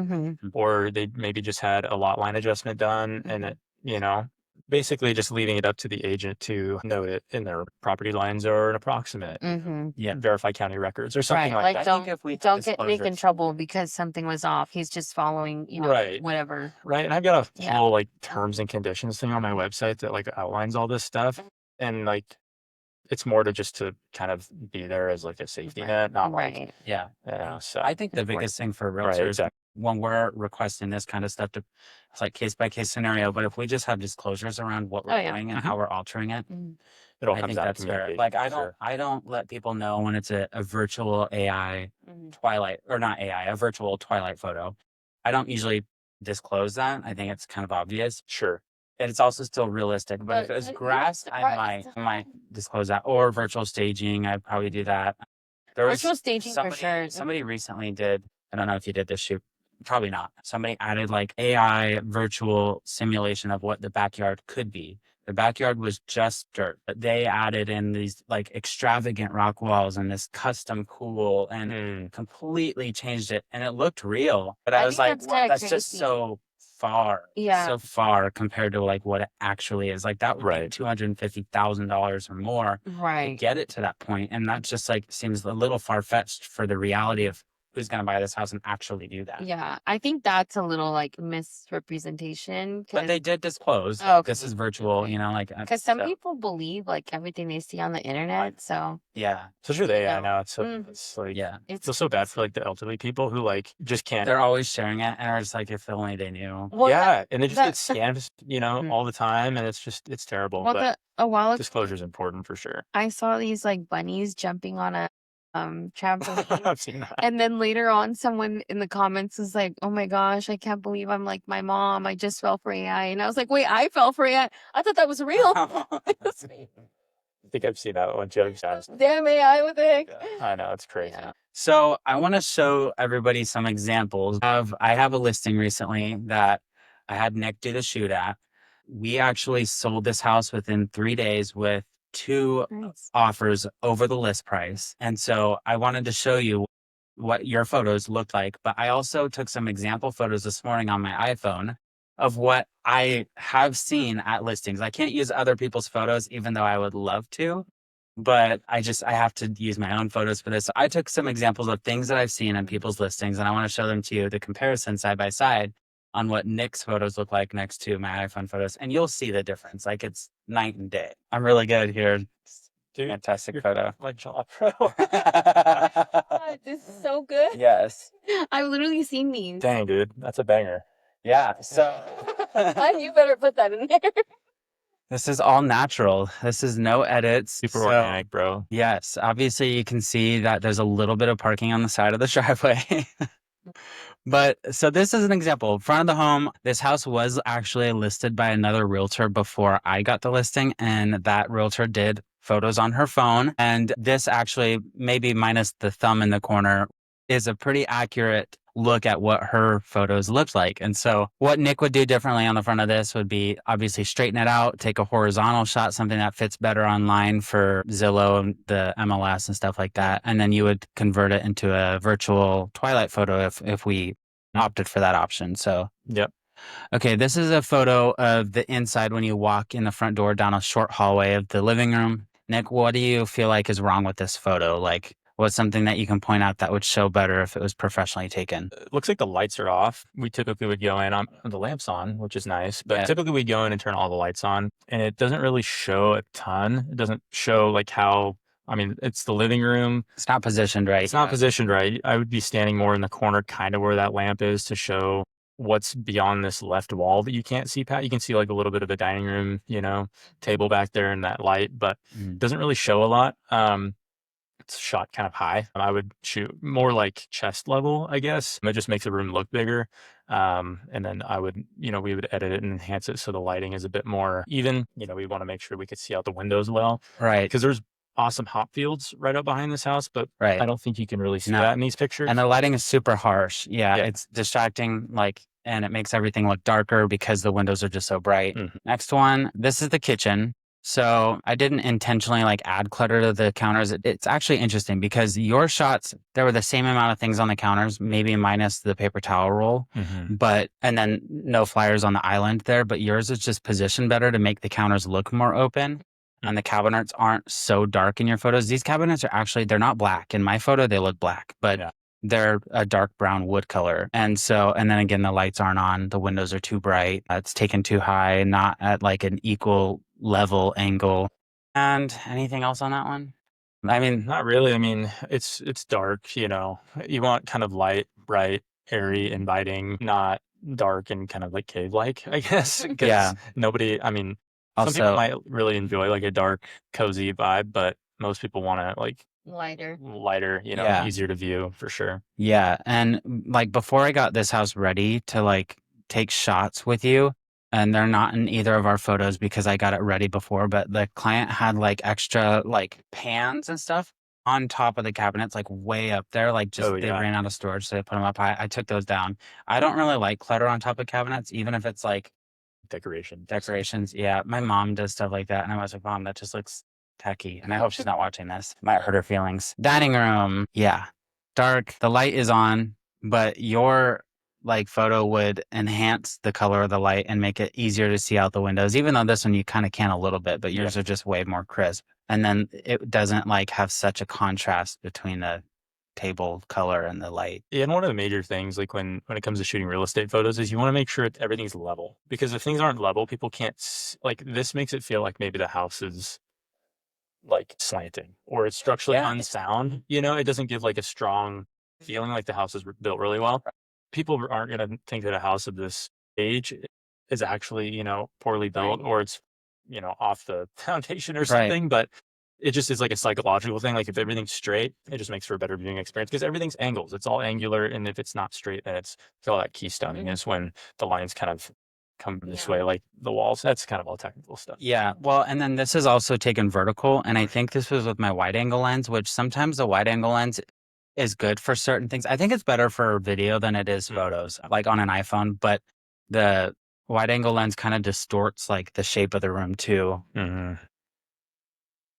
or they maybe just had a lot line adjustment done and it, basically just leaving it up to the agent to note it in their property lines or an approximate. Verify county records or something Right. like Like, that. don't get Nick in trouble because something was off. He's just following, Right. whatever. Right. And I've got a Yeah. whole like terms and conditions thing on my website that like outlines all this stuff. And like it's more to just to kind of be there as like a safety net, not like, Right. so I think the biggest thing for Right, realtors exactly. when we're requesting this kind of stuff it's like case by case scenario, but if we just have disclosures around what we're doing and how we're altering it, It all I comes think out that's to fair. Like I don't let people know when it's a virtual AI twilight, or not AI, a virtual twilight photo. I don't usually disclose that. I think it's kind of obvious. Sure. And it's also still realistic. But if it was grass, I might disclose that. Or virtual staging, I'd probably do that. There was Virtual staging for sure. somebody recently did, I don't know if you did this shoot, probably not. Somebody added like AI virtual simulation of what the backyard could be. The backyard was just dirt, but they added in these like extravagant rock walls and this custom pool and completely changed it. And it looked real. But I was think like, that's that's just crazy. so far. Yeah. So far compared to like what it actually is. Like that would be $250,000 or more to Right. get it to that point. And that just like seems a little far fetched for the reality of who's going to buy this house and actually do that. Yeah. I think that's a little like misrepresentation. But they did disclose this is virtual, Because some people believe like everything they see on the internet. So yeah. Especially with AI now. It's like, it's feels so bad for like the elderly people who like just can't. They're always sharing it and are just like, if only they knew. Well, and it just gets scammed, all the time, and it's terrible. Well, but a while ago, disclosure is important for sure. I saw these like bunnies jumping on a trampoline. I've seen that. And then later on, someone in the comments was like, "Oh my gosh, I can't believe I'm like my mom. I just fell for AI." And I was like, "Wait, I fell for AI? I thought that was real." I think I've seen that one joke. Damn AI, what the heck? I know, it's crazy. Yeah. So I want to show everybody some examples of, I have a listing recently that I had Nick do the shoot at. We actually sold this house within 3 days with 2 offers over the list price. And so I wanted to show you what your photos looked like, but I also took some example photos this morning on my iPhone of what I have seen at listings. I can't use other people's photos, even though I would love to, but I have to use my own photos for this. So I took some examples of things that I've seen in people's listings, and I want to show them to you, the comparison side by side on what Nick's photos look like next to my iPhone photos. And you'll see the difference. Like it's night and day. I'm really good here. Dude, fantastic photo. My jaw, bro. God, this is so good. Yes. I've literally seen these. Dang, dude. That's a banger. Yeah. So You better put that in there. this is all natural. This is no edits. Super organic, bro. Yes. Obviously, you can see that there's a little bit of parking on the side of the driveway. But so this is an example. Front of the home, this house was actually listed by another realtor before I got the listing, and that realtor did photos on her phone. And this actually, maybe minus the thumb in the corner, is a pretty accurate look at what her photos looked like. And so what Nick would do differently on the front of this would be obviously straighten it out, take a horizontal shot, something that fits better online for Zillow and the MLS and stuff like that. And then you would convert it into a virtual twilight photo if we opted for that option. So yep. Okay, this is a photo of the inside when you walk in the front door down a short hallway of the living room. Nick, what do you feel like is wrong with this photo? Like, what's something that you can point out that would show better if it was professionally taken? It looks like the lights are off. We typically would go in, the lamp's on, which is nice, but typically we go in and turn all the lights on, and it doesn't really show a ton. It doesn't show like how, it's the living room. It's not positioned right. It's not positioned right. I would be standing more in the corner, kind of where that lamp is, to show what's beyond this left wall that you can't see, Pat. You can see like a little bit of the dining room, table back there and that light, but it doesn't really show a lot. It's shot kind of high. I would shoot more like chest level, I guess. It just makes the room look bigger. And then I would, we would edit it and enhance it so the lighting is a bit more even. We want to make sure we could see out the windows well. Right. Because there's awesome hop fields right up behind this house, but Right. I don't think you can really see No. that in these pictures. And the lighting is super harsh. Yeah, Yeah. it's distracting, like, and it makes everything look darker because the windows are just so bright. Mhm. Next one, this is the kitchen. So I didn't intentionally like add clutter to the counters. It's actually interesting because your shots, there were the same amount of things on the counters, maybe minus the paper towel roll, but, and then no flyers on the island there, but yours is just positioned better to make the counters look more open. And the cabinets aren't so dark in your photos. These cabinets are actually, they're not black. In my photo, they look black, but Yeah. they're a dark brown wood color. And so, and then again, the lights aren't on. The windows are too bright. It's taken too high, not at like an equal level angle. And anything else on that one? I mean, Not really. I mean, it's dark, you know. You want kind of light, bright, airy, inviting, not dark and kind of like cave-like, I guess. 'Cause Yeah. nobody, I mean, some people also, might really enjoy like a dark, cozy vibe, but most people want to like Lighter. lighter, you know, Yeah. easier to view for sure. yeah. And like before I got this house ready to like take shots with you, and they're not in either of our photos because I got it ready before, but the client had like extra like pans and stuff on top of the cabinets, like way up there. Like just Oh, they yeah. ran out of storage, so they put them up high. I took those down. I don't really like clutter on top of cabinets, even if it's like Decoration. decorations. Yeah, my mom does stuff like that, and I was like, Mom, that just looks tacky. And I hope she's not watching this. Might hurt her feelings. Dining room, yeah, dark. The light is on, but your like photo would enhance the color of the light and make it easier to see out the windows. Even though this one you kind of can a little bit, but yours are just way more crisp. And then it doesn't like have such a contrast between the table color and the light. Yeah, and one of the major things, like when it comes to shooting real estate photos, is you want to make sure everything's level. Because if things aren't level, people can't like this makes it feel like maybe the house is like slanting or it's structurally Yeah. unsound. You know, it doesn't give like a strong feeling like the house is built really well. People aren't going to think that a house of this age is actually, you know, poorly built or it's, you know, off the foundation or something. But it just is like a psychological thing. Like if everything's straight, it just makes for a better viewing experience because everything's angles. It's all angular. And if it's not straight, then it's all that keystoning is when the lines kind of come this way, like the walls. That's kind of all technical stuff. Yeah. Well, and then this is also taken vertical. And I think this was with my wide angle lens, which sometimes the wide angle lens is good for certain things. I think it's better for video than it is photos, like on an iPhone. But the wide angle lens kind of distorts like the shape of the room too.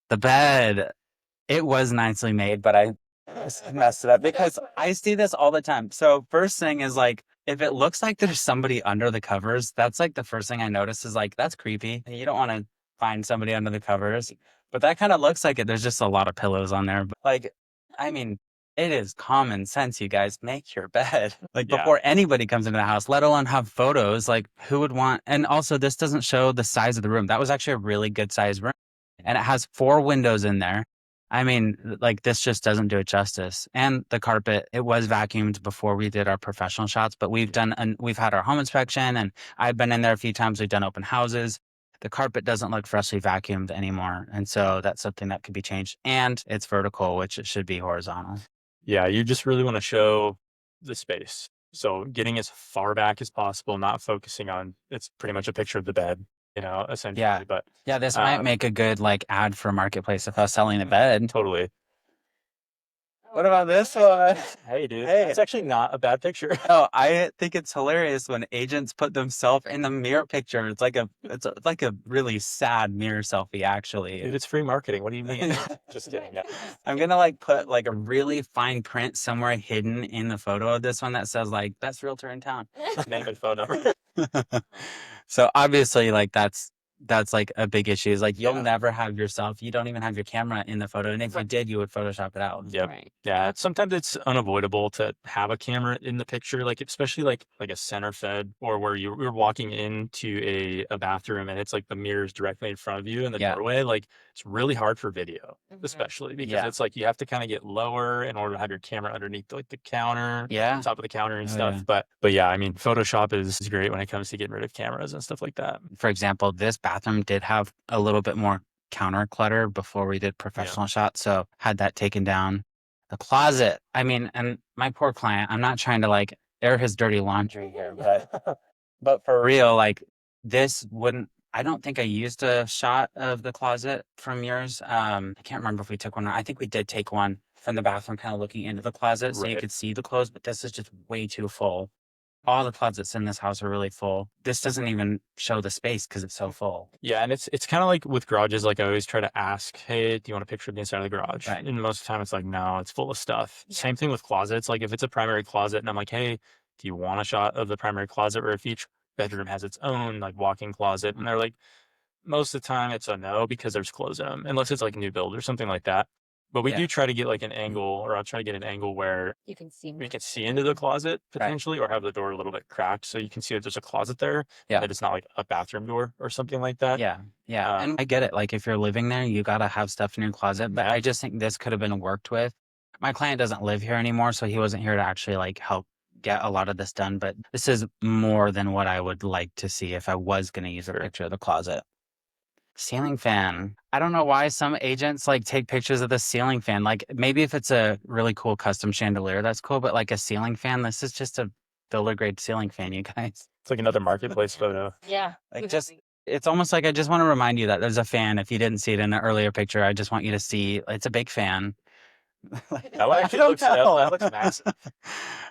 The bed, it was nicely made, but I messed it up because I see this all the time. So first thing is like, if it looks like there's somebody under the covers, that's like the first thing I notice is like, that's creepy. You don't want to find somebody under the covers, but that kind of looks like it. There's just a lot of pillows on there. But like, I mean, it is common sense, you guys. Make your bed like before anybody comes into the house, let alone have photos. Like who would want, and also this doesn't show the size of the room. That was actually a really good size room. And it has 4 windows in there. I mean, like this just doesn't do it justice. And the carpet, it was vacuumed before we did our professional shots, but we've had our home inspection and I've been in there a few times. We've done open houses. The carpet doesn't look freshly vacuumed anymore. And so that's something that could be changed. And it's vertical, which it should be horizontal. Yeah, you just really want to show the space. So getting as far back as possible, not focusing on, it's pretty much a picture of the bed, you know, essentially. Yeah. But yeah, this might make a good like ad for Marketplace if I was selling a bed. Totally. What about this one? Hey, dude. Hey. It's actually not a bad picture. No, I think it's hilarious when agents put themselves in the mirror picture. It's like a really sad mirror selfie, actually. Dude, it's free marketing. What do you mean? Just kidding. Yeah. I'm gonna like put like a really fine print somewhere hidden in the photo of this one that says like best realtor in town. Name and phone number. So obviously, like that's like a big issue. Is like you'll never have yourself. You don't even have your camera in the photo, and if you did, you would Photoshop it out. Yep. Right. Yeah. Sometimes it's unavoidable to have a camera in the picture, like especially like a center fed or where you're walking into a bathroom and it's like the mirrors directly in front of you in the doorway. Like it's really hard for video, especially because it's like you have to kind of get lower in order to have your camera underneath like the counter, top of the counter and stuff. Yeah. But yeah, I mean, Photoshop is great when it comes to getting rid of cameras and stuff like that. For example, this bathroom did have a little bit more counter clutter before we did professional shots, so had that taken down. The closet, I mean, and my poor client, I'm not trying to like air his dirty laundry here, but for real, like this wouldn't I don't think I used a shot of the closet from yours. I can't remember if we took one. I think we did take one from the bathroom, kind of looking into the closet so you Right. could see the clothes, but this is just way too full. All the closets in this house are really full. This doesn't even show the space because it's so full. Yeah, and it's kind of like with garages, like I always try to ask, hey, do you want a picture of the inside of the garage? Right. And most of the time it's like, no, it's full of stuff. Yeah. Same thing with closets. Like if it's a primary closet and I'm like, hey, do you want a shot of the primary closet? Or if each bedroom has its own like walk-in closet, and they're like, most of the time it's a no because there's clothes in them, unless it's like a new build or something like that. But we Yeah. do try to get like an angle, or I'll try to get an angle where You can see we can see into the closet Right. potentially, or have the door a little bit cracked so you can see that there's a closet there. Yeah. That it's not like a bathroom door or something like that. Yeah. Yeah. And I get it. Like if you're living there, you got to have stuff in your closet. But I just think this could have been worked with. My client doesn't live here anymore, so he wasn't here to actually like help get a lot of this done. But this is more than what I would like to see if I was going to use a picture of the closet. Ceiling fan. I don't know why some agents like take pictures of the ceiling fan. Like maybe if it's a really cool custom chandelier, that's cool. But like a ceiling fan, this is just a builder grade ceiling fan, you guys. It's like another marketplace photo. Yeah. Like just, it's almost like I just want to remind you that there's a fan. If you didn't see it in the earlier picture, I just want you to see it's a big fan. That one actually looks, that looks massive.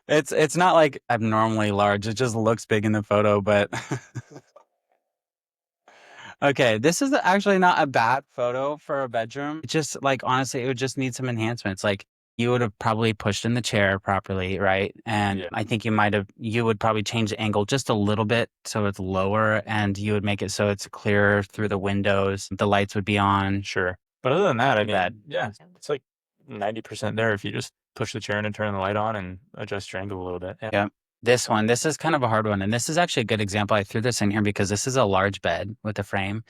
It's not like abnormally large. It just looks big in the photo, but okay, this is actually not a bad photo for a bedroom. It just like honestly, it would just need some enhancements. Like you would have probably pushed in the chair properly, right? And Yeah. I think you would probably change the angle just a little bit so it's lower, and you would make it so it's clearer through the windows. The lights would be on. Sure. But other than that, I mean, Bad. yeah, it's like 90% there if you just push the chair in and turn the light on and adjust your angle a little bit. Yeah. This is kind of a hard one. And this is actually a good example. I threw this in here because this is a large bed with a frame,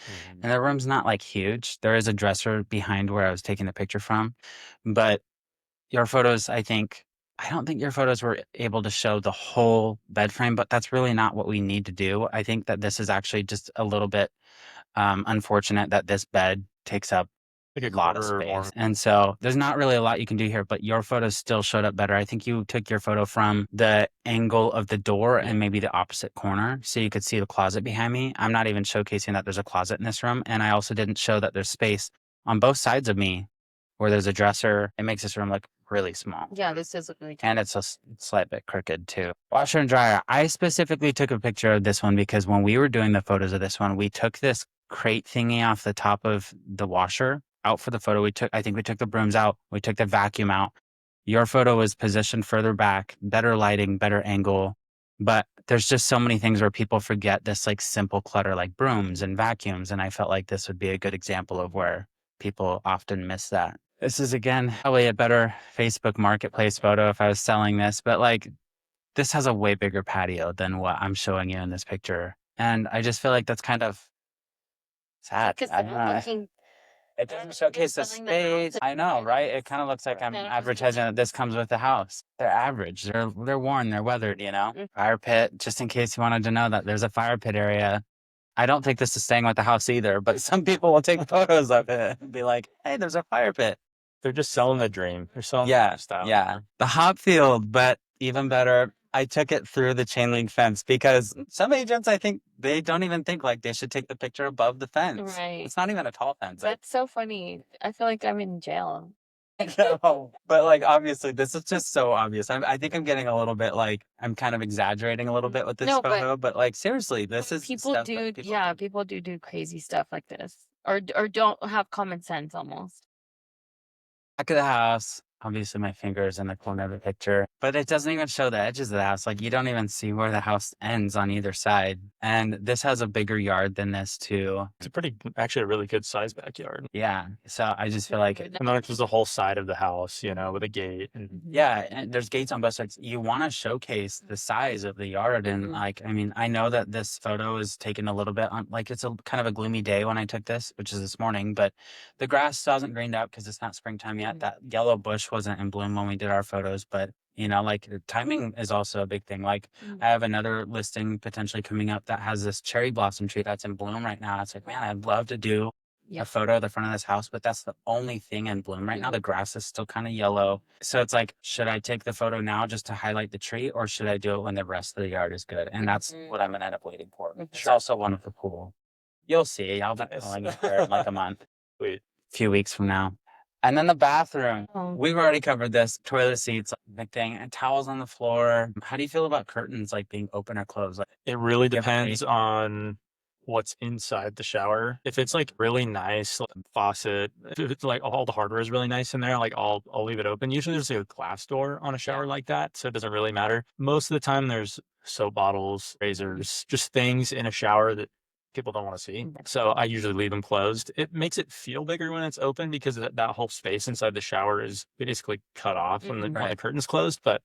and the room's not like huge. There is a dresser behind where I was taking the picture from, but your photos, I don't think your photos were able to show the whole bed frame, but that's really not what we need to do. I think that this is actually just a little bit unfortunate that this bed takes up Like a lot of quarter or more. space. And so there's not really a lot you can do here, but your photos still showed up better. I think you took your photo from the angle of the door and maybe the opposite corner so you could see the closet behind me. I'm not even showcasing that there's a closet in this room. And I also didn't show that there's space on both sides of me where there's a dresser. It makes this room look really small. Yeah, this does look really cute. And it's a slight bit crooked too. Washer and dryer. I specifically took a picture of this one because when we were doing the photos of this one, we took this crate thingy off the top of the washer out for the photo. I think we took the brooms out. We took the vacuum out. Your photo was positioned further back, better lighting, better angle. But there's just so many things where people forget this like simple clutter like brooms and vacuums. And I felt like this would be a good example of where people often miss that. This is again, probably a better Facebook marketplace photo if I was selling this, but like this has a way bigger patio than what I'm showing you in this picture. And I just feel like that's kind of sad. Because I don't know. looking It doesn't showcase the selling the house space. I know, right? It kind of looks like I'm Yeah. advertising that this comes with the house. They're average. They're worn. They're weathered, you know? Fire pit, just in case you wanted to know that there's a fire pit area. I don't think this is staying with the house either, but some people will take photos of it and be like, hey, there's a fire pit. They're just selling the dream. They're selling the Yeah, lifestyle. yeah. The hop field, but even better, I took it through the chain link fence because some agents, I think they don't even think like they should take the picture above the fence. Right. It's not even a tall fence. That's so funny. I feel like I'm in jail. No, but like obviously this is just so obvious. I think I'm getting a little bit like I'm kind of exaggerating a little bit with this No, but- photo, but like seriously, this is People stuff do, that people yeah, people do crazy stuff like this, or don't have common sense almost. Back of the house. Obviously, my finger is in the corner of the picture, but it doesn't even show the edges of the house. Like you don't even see where the house ends on either side. And this has a bigger yard than this too. It's actually a really good size backyard. Yeah. So I just feel like And then there's the whole side of the house, with a gate. And yeah, and there's gates on both sides. You want to showcase the size of the yard. And like, I mean, I know that this photo is taken a little bit on, like it's a kind of a gloomy day when I took this, which is this morning, but the grass hasn't greened out because it's not springtime yet. That yellow bush wasn't in bloom when we did our photos, but like the timing is also a big thing. Like I have another listing potentially coming up that has this cherry blossom tree that's in bloom right now. It's like, man, I'd love to do a photo of the front of this house, but that's the only thing in bloom right now. The grass is still kind of yellow. So it's like, should I take the photo now just to highlight the tree, or should I do it when the rest of the yard is good? And that's what I'm going to end up waiting for. It's also one of the pool. You'll see. I'll be Nice. calling you here in like a month, Sweet. few weeks from now. And then the bathroom. Oh. We've already covered this. Toilet seats, like, big thing, and towels on the floor. How do you feel about curtains like being open or closed? Like, It really you have a depends on what's inside the shower. If it's like really nice, like faucet, if it's like all the hardware is really nice in there, like I'll leave it open. Usually there's like a glass door on a shower like that, so it doesn't really matter. Most of the time there's soap bottles, razors, just things in a shower that people don't want to see. So I usually leave them closed. It makes it feel bigger when it's open because that whole space inside the shower is basically cut off when the curtain's closed, but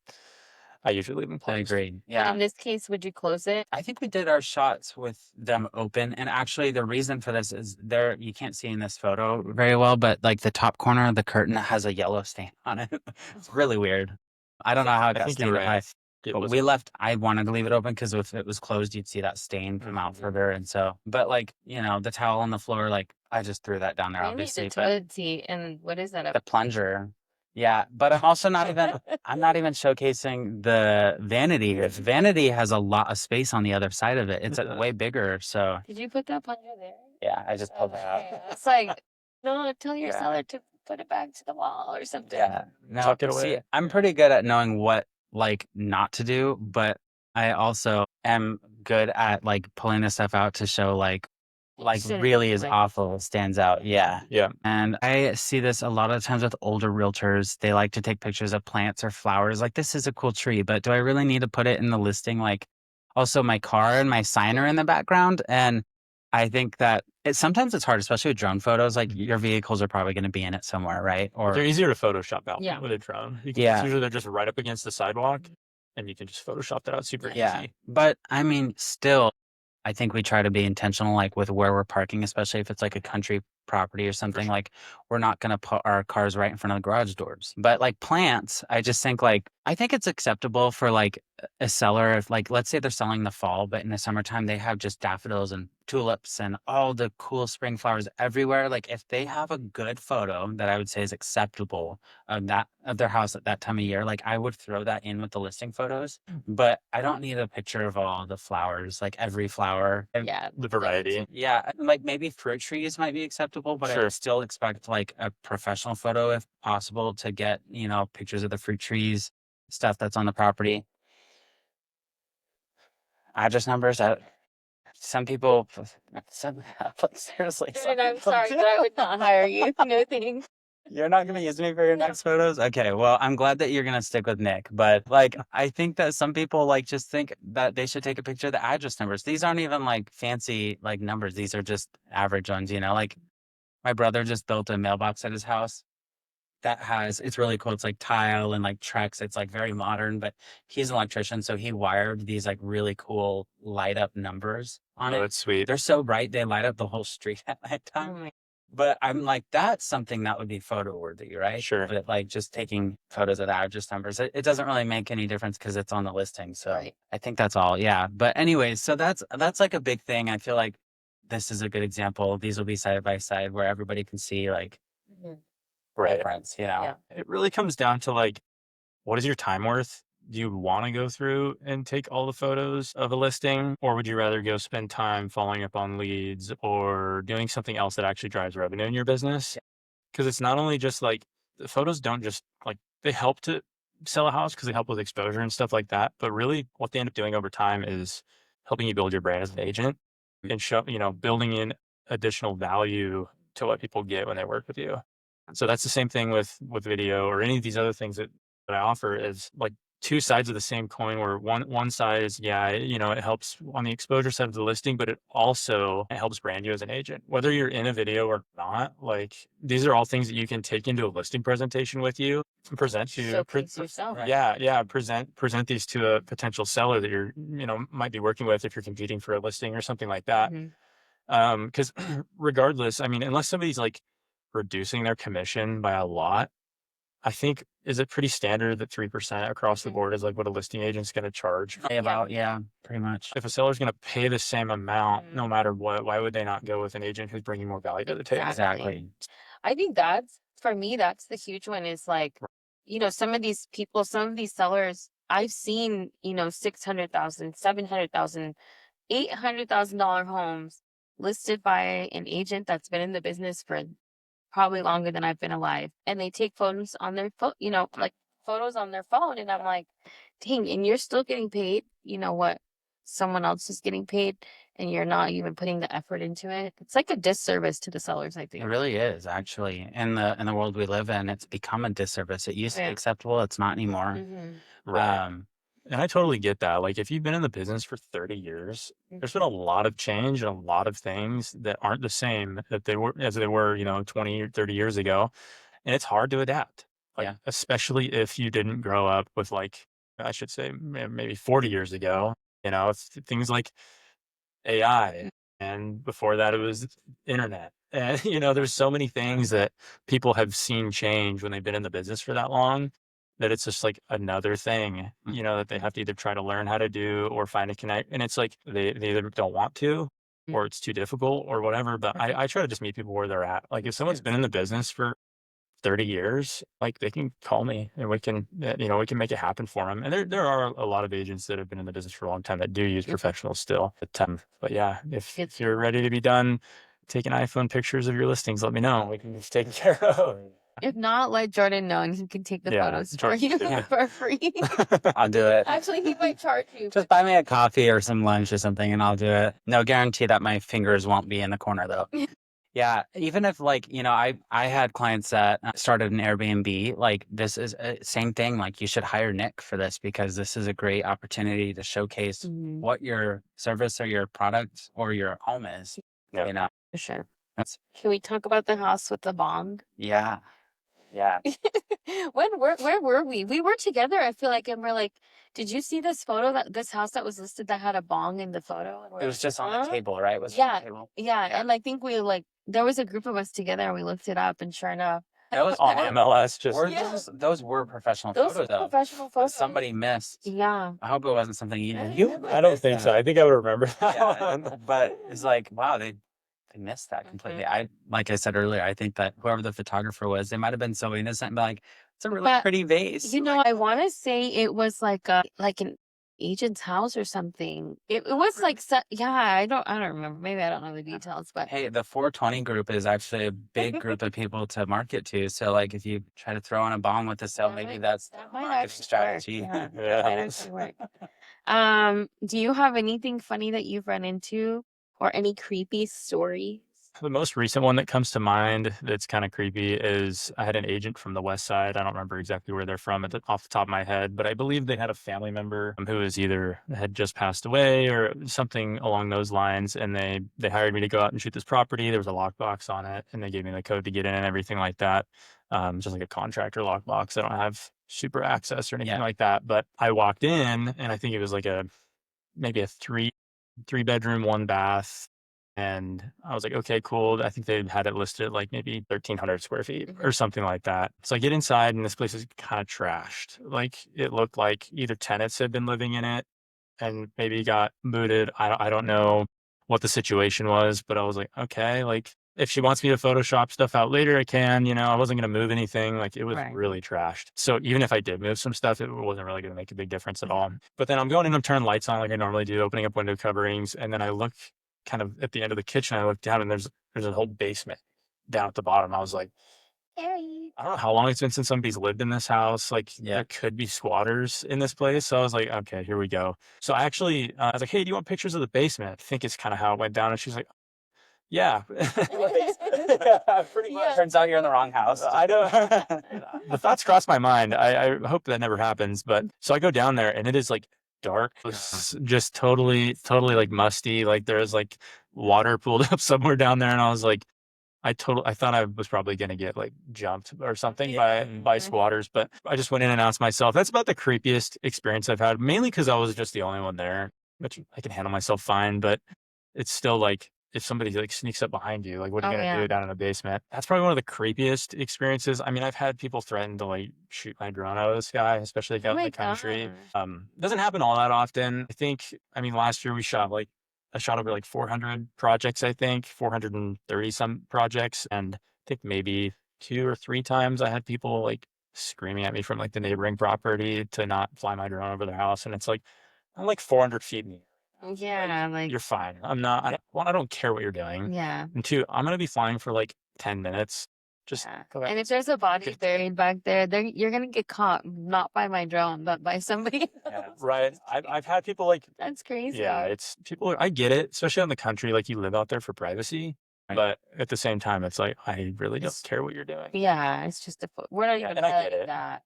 I usually leave them I closed. agree. Yeah. In this case, would you close it? I think we did our shots with them open. And actually, the reason for this is there, you can't see in this photo very well, but like the top corner of the curtain has a yellow stain on it. It's really weird. I don't know how it I got think you're stained. right. But we left, I wanted to leave it open because if it was closed, you'd see that stain come out further. And so, but like, you know, the towel on the floor, like I just threw that down there, Mainly obviously. the But toilet seat, and what is that? the plunger. Yeah, but I'm also not even I'm not even showcasing the vanity. Vanity has a lot of space on the other side of it. It's way bigger. So Did you put that plunger there? yeah, I just pulled it out. Okay. It's like, no, tell your Yeah. seller to put it back to the wall or something. Yeah. No, Tuck it see, away. I'm pretty good at knowing what like not to do, but I also am good at like pulling this stuff out to show like Shouldn't really do is it. awful, stands out. Yeah. Yeah. And I see this a lot of times with older realtors. They like to take pictures of plants or flowers. Like, this is a cool tree, but do I really need to put it in the listing? Like, also my car and my sign are in the background. And I think that sometimes it's hard, especially with drone photos. Like, your vehicles are probably going to be in it somewhere, right? Or They're easier to Photoshop out Yeah. with a drone. Yeah. Usually they're just right up against the sidewalk, and you can just Photoshop that out super yeah. easy. But I mean, still, I think we try to be intentional, like with where we're parking, especially if it's like a country property or something. Like, we're not going to put our cars right in front of the garage doors. But like plants, I just think like, I think it's acceptable for like a seller. If like, let's say they're selling in the fall, but in the summertime, they have just daffodils and tulips and all the cool spring flowers everywhere. Like, if they have a good photo that I would say is acceptable of their house at that time of year, like I would throw that in with the listing photos. But I don't need a picture of all the flowers, like every flower. Yeah. The variety. Yeah, like maybe fruit trees might be acceptable, but I Sure. would still expect like a professional photo if possible to get, you know, pictures of the fruit trees, stuff that's on the property. Address numbers. Some people, seriously. And I'm sorry, but I would not hire you. No thanks. You're not going to use me for your next photos? Okay, well, I'm glad that you're going to stick with Nick. But like, I think that some people like just think that they should take a picture of the address numbers. These aren't even like fancy like numbers. These are just average ones, you know? Like, my brother just built a mailbox at his house that it's really cool. It's like tile and like Trex. It's like very modern, but he's an electrician. So he wired these like really cool light up numbers on Oh, it. that's sweet. They're so bright, they light up the whole street at nighttime. Oh my- But I'm like, that's something that would be photo worthy, right? Sure. But like just taking photos of the address numbers, it doesn't really make any difference because it's on the listing. So Right. I think that's all. Yeah. But anyways, so that's like a big thing. I feel like this is a good example. These will be side by side where everybody can see like Mhm. Right. difference, you know? Yeah. It really comes down to like, what is your time worth? Do you want to go through and take all the photos of a listing, or would you rather go spend time following up on leads or doing something else that actually drives revenue in your business? Because it's not only just like the photos don't just like they help to sell a house because they help with exposure and stuff like that. But really, what they end up doing over time is helping you build your brand as an agent and building in additional value to what people get when they work with you. So that's the same thing with video or any of these other things that I offer is like two sides of the same coin where one side is, it helps on the exposure side of the listing, but it helps brand you as an agent, whether you're in a video or not. Like, these are all things that you can take into a listing presentation with you and present to Showcase yourself. Right. Present these to a potential seller that you're, might be working with if you're competing for a listing or something like that. Mhm. Because regardless, I mean, unless somebody's like reducing their commission by a lot, I think, is it pretty standard that 3% across the board is like what a listing agent's going to charge? Yeah, pretty much. If a seller's going to pay the same amount, no matter what, why would they not go with an agent who's bringing more value to the table? Exactly. I think for me, that's the huge one is like, some of these people, some of these sellers, I've seen, $600,000, $700,000, $800,000 homes listed by an agent that's been in the business for probably longer than I've been alive. And they take photos on their phone, like photos on their phone. And I'm like, dang, and you're still getting paid, what someone else is getting paid, and you're not even putting the effort into it. It's like a disservice to the sellers, I It think. really is actually in the world we live in. It's become a disservice. It used to be Yeah. acceptable. It's not anymore. Right. And I totally get that. Like if you've been in the business for 30 years, there's been a lot of change and a lot of things that aren't the same that they were, 20 or 30 years ago. And it's hard to adapt. Like, Yeah. especially if you didn't grow up with like, I should say maybe 40 years ago, it's things like AI. And before that, it was internet. And, there's so many things that people have seen change when they've been in the business for that long that it's just like another thing, that they have to either try to learn how to do or find a connect. And it's like they either don't want to or it's too difficult or whatever. But I try to just meet people where they're at. Like if someone's been in the business for 30 years, like they can call me and we can make it happen for them. And there are a lot of agents that have been in the business for a long time that do use professionals still. But yeah, if you're ready to be done taking iPhone pictures of your listings, let me know. We can just take care of it. If not, let Jordan know and he can take the photos for you for free. I'll do it. Actually, he might charge you. Just buy me a coffee or some lunch or something and I'll do it. No guarantee that my fingers won't be in the corner though. Yeah, even if like, I had clients that started an Airbnb, like this is same thing. Like you should hire Nick for this because this is a great opportunity to showcase what your service or your product or your home is. Yeah. For sure. Can we talk about the house with the bong? Yeah. Yeah. Where were we? We were together, I feel like, and we're like, did you see this this house that was listed that had a bong in the photo? It was just on the table, right? It was Yeah. on the table. Yeah. And I think there was a group of us together and we looked it up, and sure enough. That was on MLS. Those were professional Those photos were though. professional But photos. somebody missed. Yeah. I hope it wasn't something you I don't think so. I think I would remember that Yeah, one. but it's like, wow, they missed that completely. Like I said earlier, I think that whoever the photographer was, they might have been so innocent and be like, it's a really pretty vase. I want to say it was like an agent's house or something. It was like, I don't remember. Maybe I don't know the details, but Hey, the 420 group is actually a big group of people to market to. So like if you try to throw on a bomb with the sale, maybe that's that the might marketing actually strategy. work. Yeah, Yeah. that might actually work. Do you have anything funny that you've run into or any creepy stories? The most recent one that comes to mind that's kind of creepy is I had an agent from the West Side. I don't remember exactly where they're from off the top of my head, but I believe they had a family member who was either had just passed away or something along those lines. And they hired me to go out and shoot this property. There was a lockbox on it and they gave me the code to get in and everything like that. Just like a contractor lockbox. I don't have super access or anything like that, but I walked in and I think it was like maybe a three bedroom, 1 bath. And I was like, okay, cool. I think they had it listed at like maybe 1,300 square feet or something like that. So I get inside and this place is kind of trashed. Like it looked like either tenants had been living in it and maybe got booted. I don't know what the situation was, but I was like, okay, like if she wants me to Photoshop stuff out later, I can, I wasn't going to move anything. Like it was really trashed. So even if I did move some stuff, it wasn't really going to make a big difference at all. But then I'm going in and turning lights on like I normally do, opening up window coverings. And then I look kind of at the end of the kitchen, I look down and there's a whole basement down at the bottom. I was like, I don't know how long it's been since somebody's lived in this house. Like there could be squatters in this place. So I was like, okay, here we go. So I actually, I was like, hey, do you want pictures of the basement? I think it's kind of how it went down. And she's like, yeah. Pretty much. Turns out you're in the wrong house. I know. The thoughts crossed my mind. I hope that never happens. But so I go down there and it is like dark. It's just totally like musty. Like there's like water pooled up somewhere down there. And I was like, I thought I was probably going to get like jumped or something by squatters, but I just went in and announced myself. That's about the creepiest experience I've had, mainly because I was just the only one there, which I can handle myself fine, but it's still like, if somebody like sneaks up behind you, like what are you going to do down in the basement? That's probably one of the creepiest experiences. I mean, I've had people threaten to like shoot my drone out of the sky, especially if out in the country. Doesn't happen all that often. I mean, last year I shot over like 400 projects, 430 some projects. And I think maybe 2 or 3 times I had people like screaming at me from like the neighboring property to not fly my drone over their house. And it's like, I'm like 400 feet in the air. Yeah, like, You're fine. I'm not. One, I don't care what you're doing. yeah. And two, I'm gonna be flying for like 10 minutes. Just Yeah. go back. And if there's a body Okay. buried back there, you're gonna get caught not by my drone, but by somebody Yeah. else. Right. I've had people like, That's crazy. yeah, it's people. I get it, especially on the country. Like you live out there for privacy, Right. but at the same time, it's like I really don't It's- care what you're doing. Yeah, it's just we're not Yeah, even and I get telling it. that.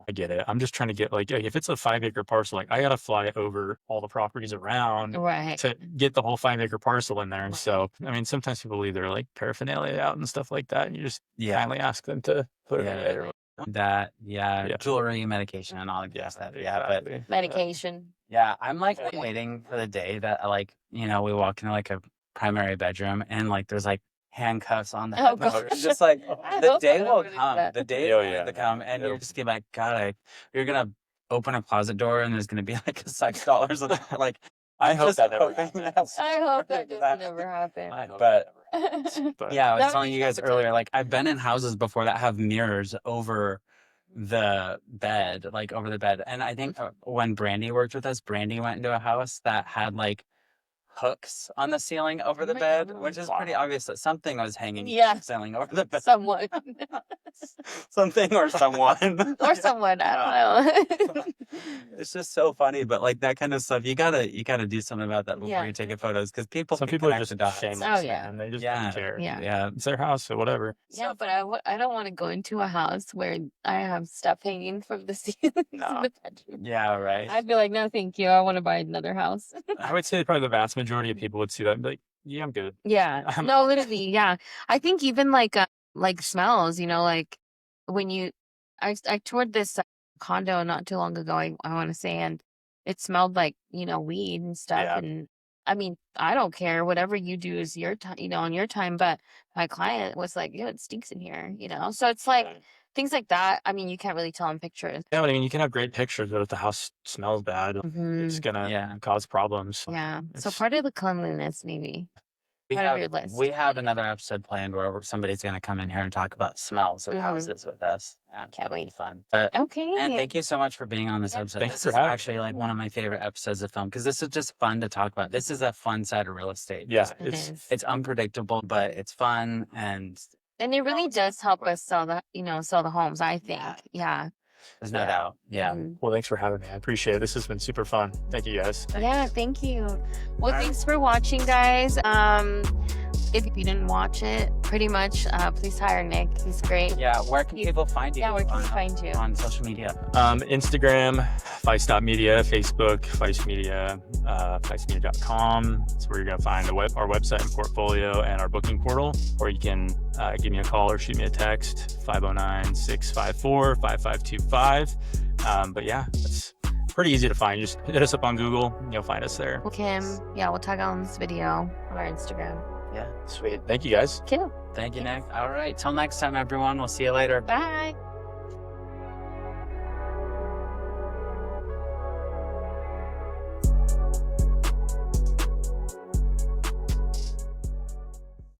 I get it. I'm just trying to get like if it's a 5-acre parcel, like I gotta fly over all the properties around Right. to get the whole 5-acre parcel in there. And so, I mean, sometimes people leave their like paraphernalia out and stuff like that, and you just kindly ask them to put it away. Or That, Yeah. jewelry, medication, and all of that stuff. Yeah, but exactly. Medication. yeah, I'm like Yeah. waiting for the day that like, we walk into like a primary bedroom and like there's like handcuffs on the Oh, head. God. It's just like I the hope day I will don't do come. that. The day is Oh, going yeah. to come and you're It'll- just gonna be like, God, you're gonna open a closet door and there's gonna be like $6 on it. Like I hope just that never hoping happens. I hope that does that- never happen. I hope But that never happens. But yeah, I was That would telling be you guys traumatizing. earlier, like I've been in houses before that have mirrors over the bed, like over the bed. And I think when Brandy worked with us, Brandy went into a house that had like hooks on the ceiling over Oh the my bed, God. which is pretty obvious that something was hanging Yeah. ceiling over the bed. Someone. Something or someone. Or someone. I don't know. It's just so funny, but like that kind of stuff, you gotta do something about that before Yeah. you're taking photos because people some can people are connect just the dots. shameless. Oh, yeah. Man. They just Yeah. don't care. Yeah. Yeah. It's their house or whatever. Yeah, but I don't want to go into a house where I have stuff hanging from the ceiling No. in the bedroom. Yeah, right. I'd be like, no, thank you. I want to buy another house. I would say probably the vast majority of people would see that and be like, yeah, I'm good. Yeah. I'm- No, literally. Yeah. I think even like smells, like when I toured this condo not too long ago, I want to say, and it smelled like, weed and stuff. Yeah. And I mean, I don't care. Whatever you do is your time, on your time. But my client was like, yeah, it stinks in here, So it's like things like that. I mean, you can't really tell in pictures. Yeah, but I mean, you can have great pictures, but if the house smells bad, Mhm. it's gonna Yeah. cause problems. Yeah. So It's- part of the cleanliness, maybe. We Part of have, your list. we have another episode planned where somebody's going to come in here and talk about smells of Mhm. houses with us. Yeah, Can't that'll be wait. fun. But Okay. and thank you so much for being on this Yeah. episode. Thanks This for is having me. actually like one of my favorite episodes of film because this is just fun to talk about. This is a fun side of real estate. Yeah, It it's is. It's unpredictable, but it's fun and And it really does help us sell the homes, I think. Yeah. there's no doubt. Yeah. Mm. well. Thanks for having me. I appreciate it. This has been super fun. Thank you, guys. Yeah, thank you. Well, Alright. thanks for watching, guys. If you didn't watch it, pretty much, please hire Nick. He's great. Yeah. Where can You- people find you? Yeah, where can we on- find you? On social media. Instagram, Feist.media, Facebook, Feist Media, feistmedia.com. That's where you're going to find our website and portfolio and our booking portal. Or you can give me a call or shoot me a text, 509-654-5525. But yeah, it's pretty easy to find. Just hit us up on Google and you'll find us there. Kim, we'll tag on this video on our Instagram. Yeah. Sweet. Thank you, guys. Cool. Thank you, Nick. All right. Till next time, everyone. We'll see you later. Bye.